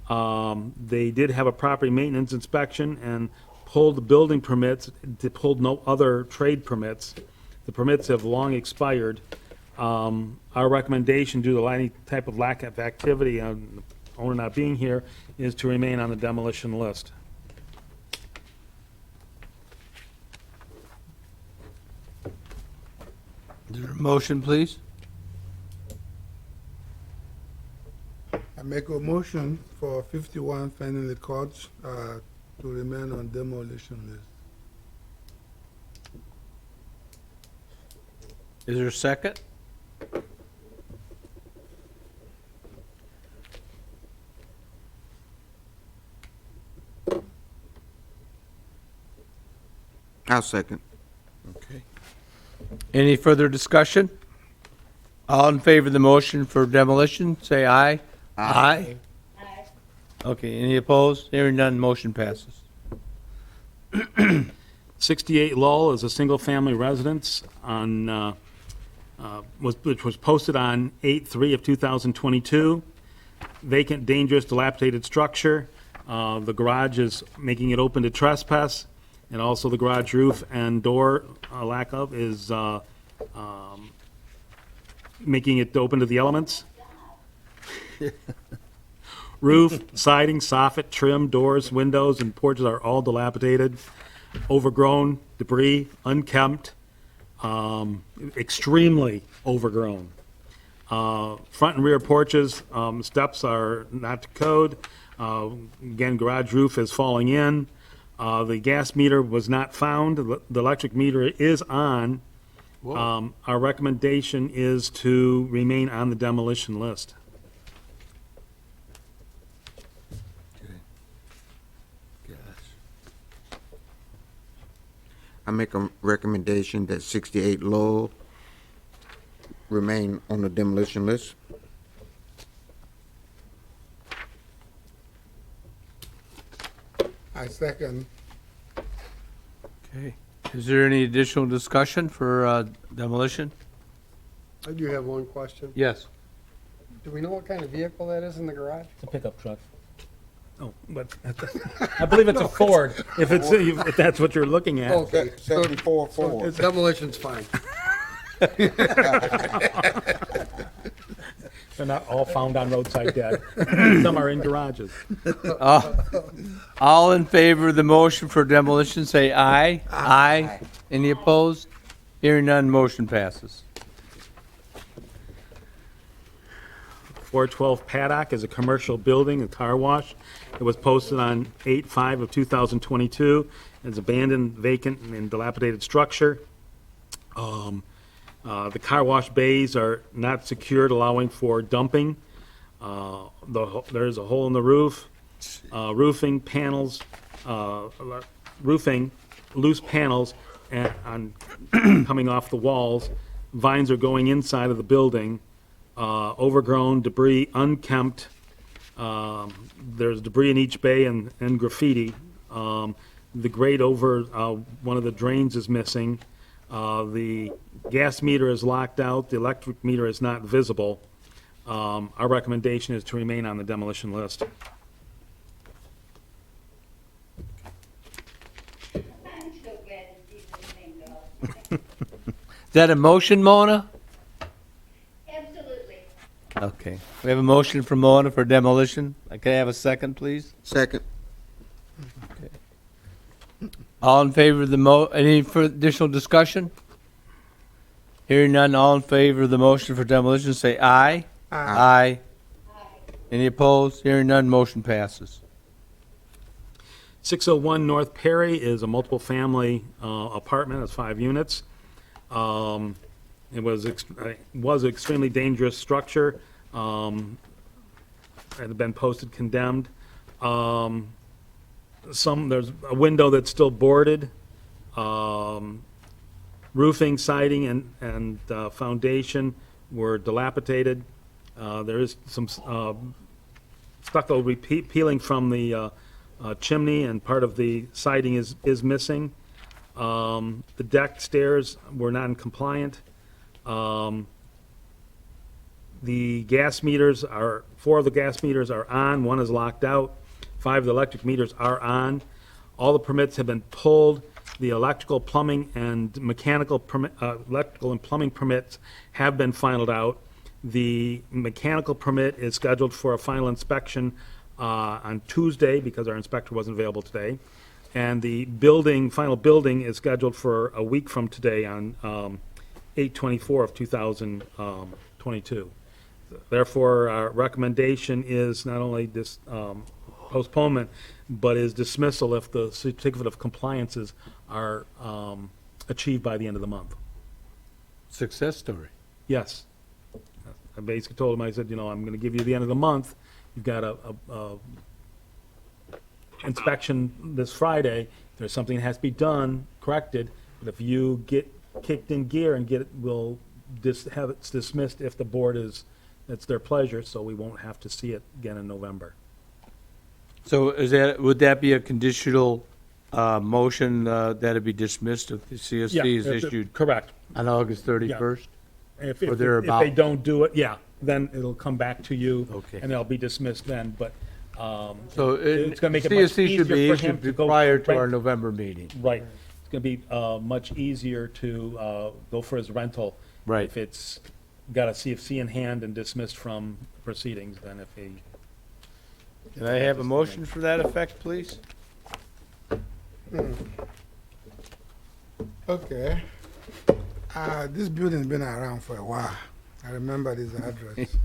They did have a property maintenance inspection and pulled the building permits, they pulled no other trade permits. The permits have long expired. Our recommendation, due to any type of lack of activity, the owner not being here, is to remain on the demolition list. Is there a motion, please? I make a motion for 51 Finley Court to remain on demolition list. Is there a second? I'll second. Okay. Any further discussion? All in favor of the motion for demolition, say aye. Aye. Okay, any opposed? Hearing none, motion passes. 68 Lowell is a single-family residence which was posted on 8/3 of 2022. Vacant, dangerous, dilapidated structure. The garage is making it open to trespass, and also the garage roof and door, lack of, is making it open to the elements. Roof, siding, soffit, trim, doors, windows, and porches are all dilapidated, overgrown, debris, unkempt, extremely overgrown. Front and rear porches, steps are not to code. Again, garage roof is falling in. The gas meter was not found. The electric meter is on. Our recommendation is to remain on the demolition list. I make a recommendation that 68 Lowell remain on the demolition list. I second. Okay. Is there any additional discussion for demolition? I do have one question. Yes. Do we know what kind of vehicle that is in the garage? It's a pickup truck. Oh, but I believe it's a Ford, if that's what you're looking at. Okay, so 74 Ford. demolition's fine. They're not all found on roadside dead. Some are in garages. All in favor of the motion for demolition, say aye. Aye. Any opposed? Hearing none, motion passes. 412 Paddock is a commercial building, a car wash. It was posted on 8/5 of 2022. It's abandoned, vacant, and dilapidated structure. The car wash bays are not secured, allowing for dumping. There's a hole in the roof. Roofing panels, loose panels coming off the walls. Vines are going inside of the building. Overgrown, debris, unkempt. There's debris in each bay and graffiti. The grate over one of the drains is missing. The gas meter is locked out. The electric meter is not visible. Our recommendation is to remain on the demolition list. I'm so glad to see this thing go. Is that a motion, Mona? Absolutely. Okay. We have a motion from Mona for demolition. Can I have a second, please? Second. All in favor of the any additional discussion? Hearing none, all in favor of the motion for demolition, say aye. Aye. Any opposed? Hearing none, motion passes. 601 North Perry is a multiple-family apartment. It's 5 units. It was an extremely dangerous structure. It had been posted condemned. There's a window that's still boarded. Roofing, siding, and foundation were dilapidated. There is some stucco peeling from the chimney, and part of the siding is missing. The deck stairs were non-compliant. The gas meters are, 4 of the gas meters are on, 1 is locked out, 5 of the electric meters are on. All the permits have been pulled. The electrical, plumbing, and electrical and plumbing permits have been finalized out. The mechanical permit is scheduled for a final inspection on Tuesday, because our inspector wasn't available today. And the final building is scheduled for a week from today on 8/24 of 2022. Therefore, our recommendation is not only this postponement, but is dismissal if the certificate of compliances are achieved by the end of the month. Success story. Yes. I basically told him, I said, I'm going to give you the end of the month. You've got a inspection this Friday. If there's something that has to be done, corrected. But if you get kicked in gear and we'll have it dismissed if the board it's their pleasure, so we won't have to see it again in November. So would that be a conditional motion that it be dismissed if the CSC is issued Correct. on August 31st? If, Or if, if thereabout. they don't do it, yeah, then it'll come back to you. Okay. And they'll be dismissed then, but, So it's gonna make it much CSC should be easier for him issued to go. prior to right, our November meeting. Right. It's gonna be, much easier to, go for his rental. Right. If it's got a CFC in hand and dismissed from proceedings than if he. Can I have a motion for that effect, please? Okay. This building's been around for a while. I remember this address.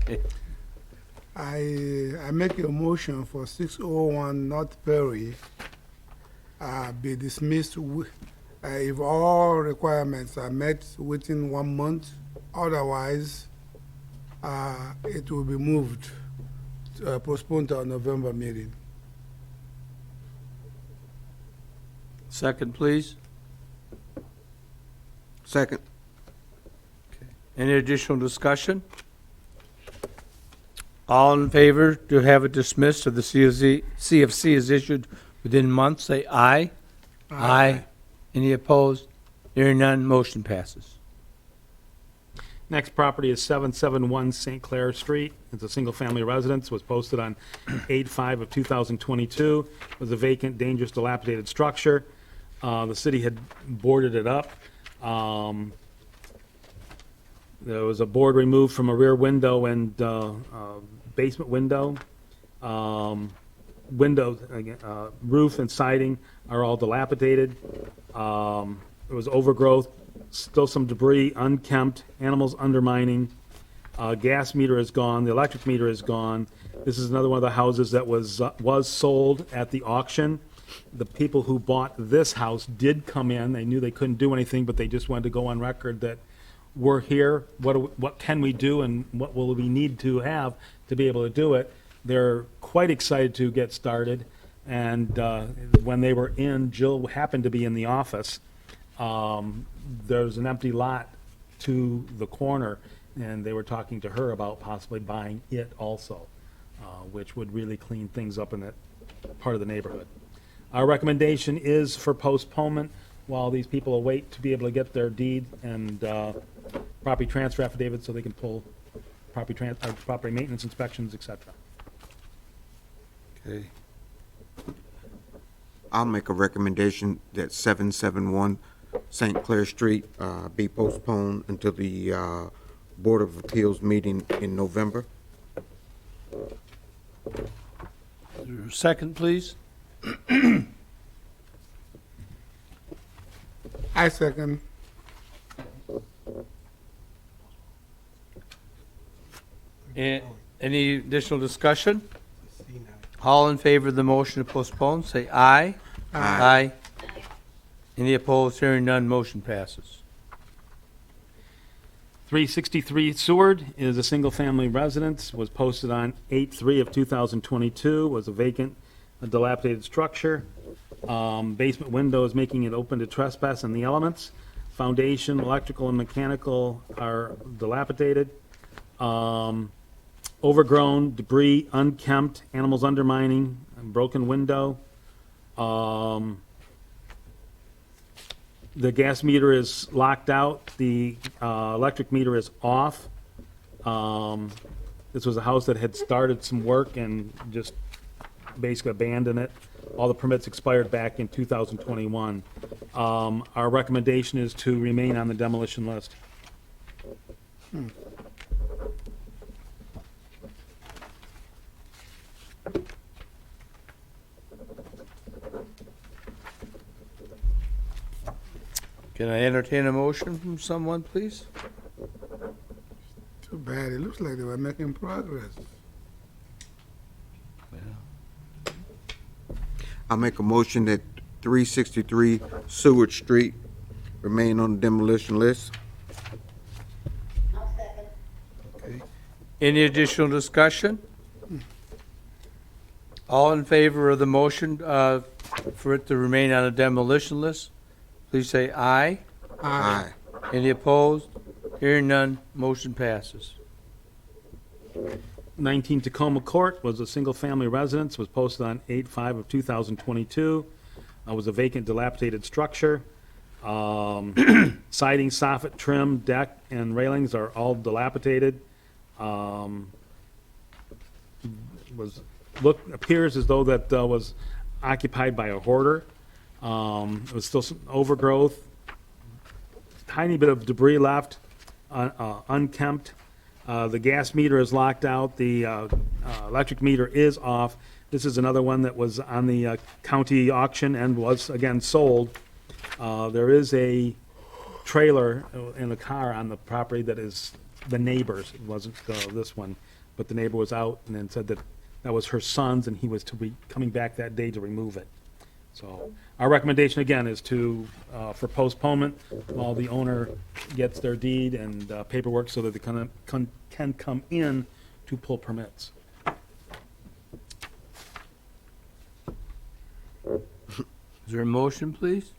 I make a motion for 601 North Perry be dismissed if all requirements are met within 1 month. Otherwise, it will be moved, postponed to our November meeting. Second, please. Second. Any additional discussion? All in favor to have it dismissed or the CFC is issued within months, say aye. Aye. Any opposed? Hearing none, motion passes. Next property is 771 St. Clair Street. It's a single-family residence, was posted on 8/5 of 2022. It was a vacant, dangerous, dilapidated structure. The city had boarded it up. There was a board removed from a rear window and basement window. Windows, roof and siding are all dilapidated. There was overgrowth, still some debris, unkempt, animals undermining. Gas meter is gone, the electric meter is gone. This is another one of the houses that was sold at the auction. The people who bought this house did come in. They knew they couldn't do anything, but they just wanted to go on record that we're here. What can we do, and what will we need to have to be able to do it? They're quite excited to get started. And when they were in, Jill happened to be in the office. There's an empty lot to the corner, and they were talking to her about possibly buying it also, which would really clean things up in that part of the neighborhood. Our recommendation is for postponement while these people await to be able to get their deed and property transfer affidavit so they can pull property maintenance inspections, et cetera. Okay. I'll make a recommendation that 771 St. Clair Street be postponed until the Board of Appeals meeting in November. Second, please. I second. Any additional discussion? All in favor of the motion to postpone, say aye. Aye. Any opposed? Hearing none, motion passes. 363 Seward is a single-family residence, was posted on 8/3 of 2022, was a vacant, a dilapidated structure. Basement window is making it open to trespass in the elements. Foundation, electrical, and mechanical are dilapidated. Overgrown, debris, unkempt, animals undermining, broken window. The gas meter is locked out, the electric meter is off. This was a house that had started some work and just basically abandoned it. All the permits expired back in 2021. Our recommendation is to remain on the demolition list. Can I entertain a motion from someone, please? Too bad. It looks like they were making progress. I'll make a motion that 363 Seward Street remain on the demolition list. I'll second. Any additional discussion? All in favor of the motion for it to remain on a demolition list, please say aye. Aye. Any opposed? Hearing none, motion passes. 19 Tacoma Court was a single-family residence, was posted on 8/5 of 2022. Was a vacant, dilapidated structure. Siding, soffit, trim, deck, and railings are all dilapidated. Appears as though that was occupied by a hoarder. It was still some overgrowth, tiny bit of debris left, unkempt. The gas meter is locked out. The electric meter is off. This is another one that was on the county auction and was again sold. There is a trailer in a car on the property that is the neighbor's. It wasn't this one, but the neighbor was out and then said that that was her son's and he was to be coming back that day to remove it. So our recommendation again is to, for postponement while the owner gets their deed and paperwork so that they can come in to pull permits. Is there a motion, please?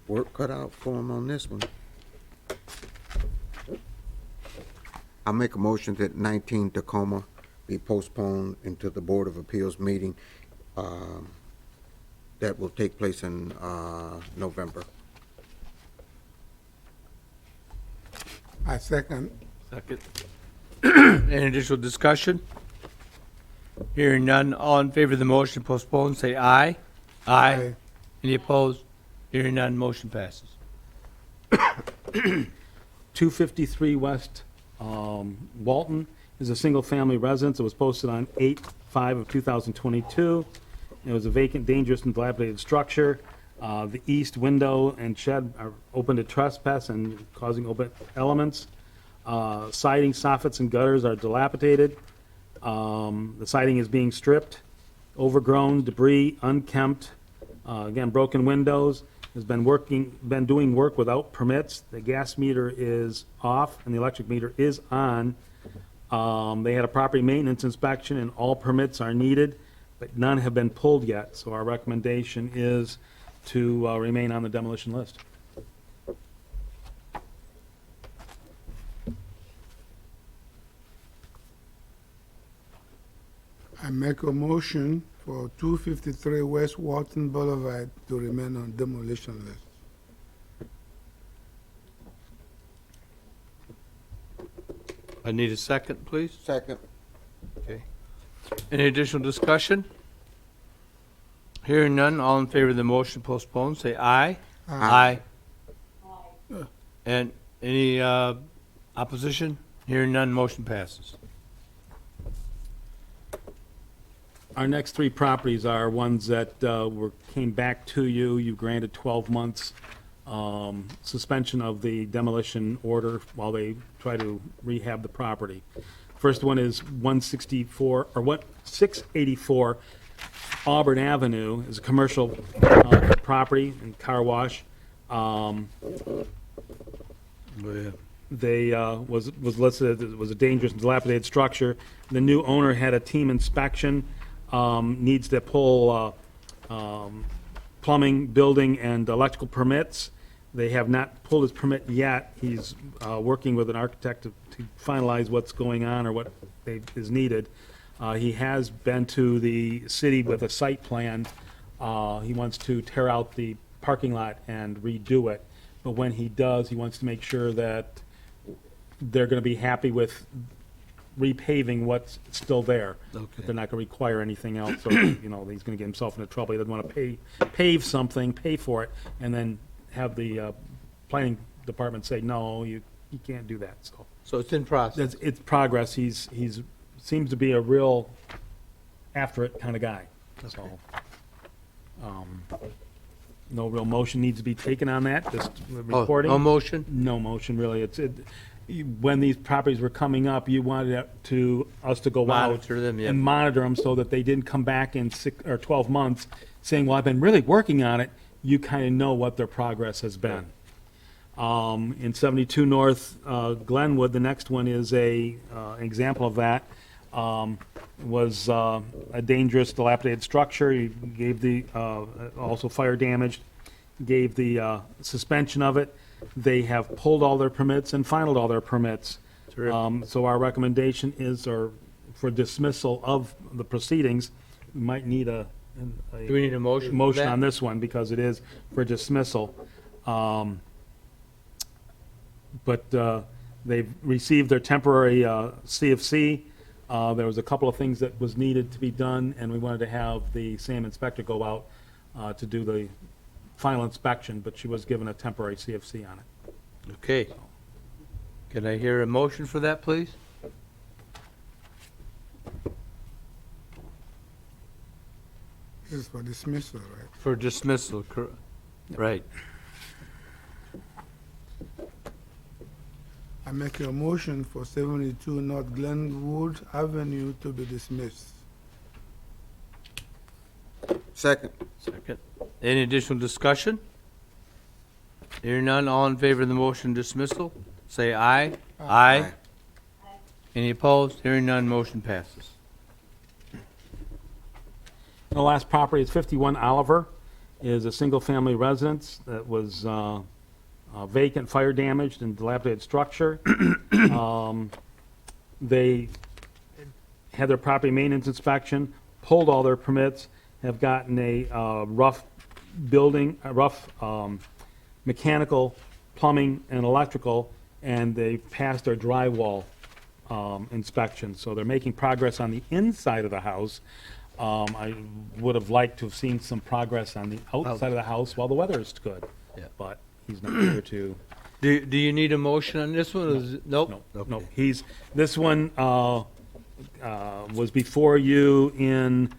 Work cut out for him on this one. I make a motion that 19 Tacoma be postponed into the Board of Appeals meeting that will take place in November. I second. Second. Any additional discussion? Hearing none, all in favor of the motion to postpone, say aye. Aye. Any opposed? Hearing none, motion passes. 253 West Walton is a single-family residence. It was posted on 8/5 of 2022. It was a vacant, dangerous, and dilapidated structure. The east window and shed are open to trespass and causing open elements. Siding, soffits, and gutters are dilapidated. The siding is being stripped, overgrown, debris, unkempt. Again, broken windows. Has been doing work without permits. The gas meter is off and the electric meter is on. They had a property maintenance inspection and all permits are needed, but none have been pulled yet. So our recommendation is to remain on the demolition list. I make a motion for 253 West Walton Boulevard to remain on demolition list. I need a second, please. Second. Okay. Any additional discussion? Hearing none, all in favor of the motion to postpone, say aye. Aye. And any opposition? Hearing none, motion passes. Our next three properties are ones that came back to you. You granted 12 months suspension of the demolition order while they try to rehab the property. First one is 684 Auburn Avenue. Is a commercial property and car wash. They was listed as it was a dangerous and dilapidated structure. The new owner had a team inspection. Needs to pull plumbing, building, and electrical permits. They have not pulled his permit yet. He's working with an architect to finalize what's going on or what is needed. He has been to the city with a site plan. He wants to tear out the parking lot and redo it. But when he does, he wants to make sure that they're going to be happy with repaving what's still there. Okay. That they're not going to require anything else, or, he's going to get himself into trouble. He doesn't want to pave something, pay for it, and then have the planning department say, no, you can't do that, so. So it's in process. It's progress. He's seems to be a real after it kind of guy, so. No real motion needs to be taken on that, just reporting. No motion? No motion, really. When these properties were coming up, you wanted us to go out Monitor them, yeah. and monitor them so that they didn't come back in 6 or 12 months saying, well, I've been really working on it. You kind of know what their progress has been. In 72 North Glenwood, the next one is an example of that. Was a dangerous, dilapidated structure. He gave the, also fire damaged, gave the suspension of it. They have pulled all their permits and finalized all their permits. So our recommendation is, or for dismissal of the proceedings, we might need a. Do we need a motion for Motion that? on this one, because it is for dismissal. But they've received their temporary CFC. There was a couple of things that was needed to be done, and we wanted to have the same inspector go out to do the final inspection, but she was given a temporary CFC on it. Okay. Can I hear a motion for that, please? This is for dismissal, right? For dismissal, right. I make a motion for 72 North Glenwood Avenue to be dismissed. Second. Second. Any additional discussion? Hearing none, all in favor of the motion dismissal, say aye. Aye. Any opposed? Hearing none, motion passes. The last property is 51 Oliver, is a single-family residence that was vacant, fire damaged, and dilapidated structure. They had their property maintenance inspection, pulled all their permits, have gotten a rough mechanical, plumbing, and electrical, and they passed their drywall inspection. So they're making progress on the inside of the house. I would have liked to have seen some progress on the outside of the house while the weather is good. Yeah. But he's not here to. Do you need a motion on this one? Or is it- Nope. No, this one was before you in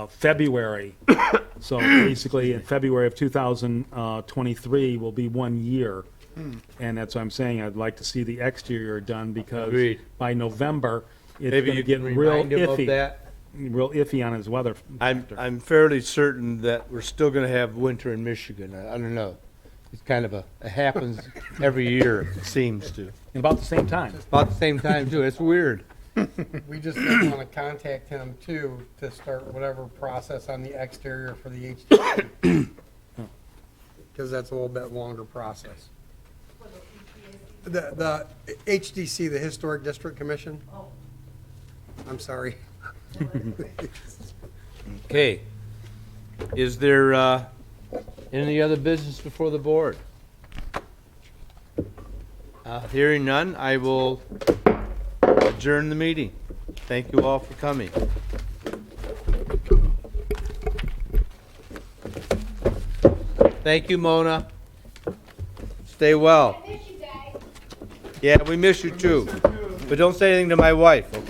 February. So basically, in February of 2023 will be 1 year. And that's what I'm saying, I'd like to see the exterior done, because Agreed. by November, it's Maybe gonna you get can real remind him of iffy. that. Real iffy on his weather. I'm fairly certain that we're still gonna have winter in Michigan. I don't know. It's kind of it happens every year, it seems to. About the same time. About the same time, too. It's weird. We just want to contact him too, to start whatever process on the exterior for the HDC. Because that's a little bit longer process. The HDC, the Historic District Commission? I'm sorry. Okay. Is there any other business before the board? Hearing none, I will adjourn the meeting. Thank you all for coming. Thank you, Mona. Stay well. I miss you guys. Yeah, we miss you too. But don't say anything to my wife, okay?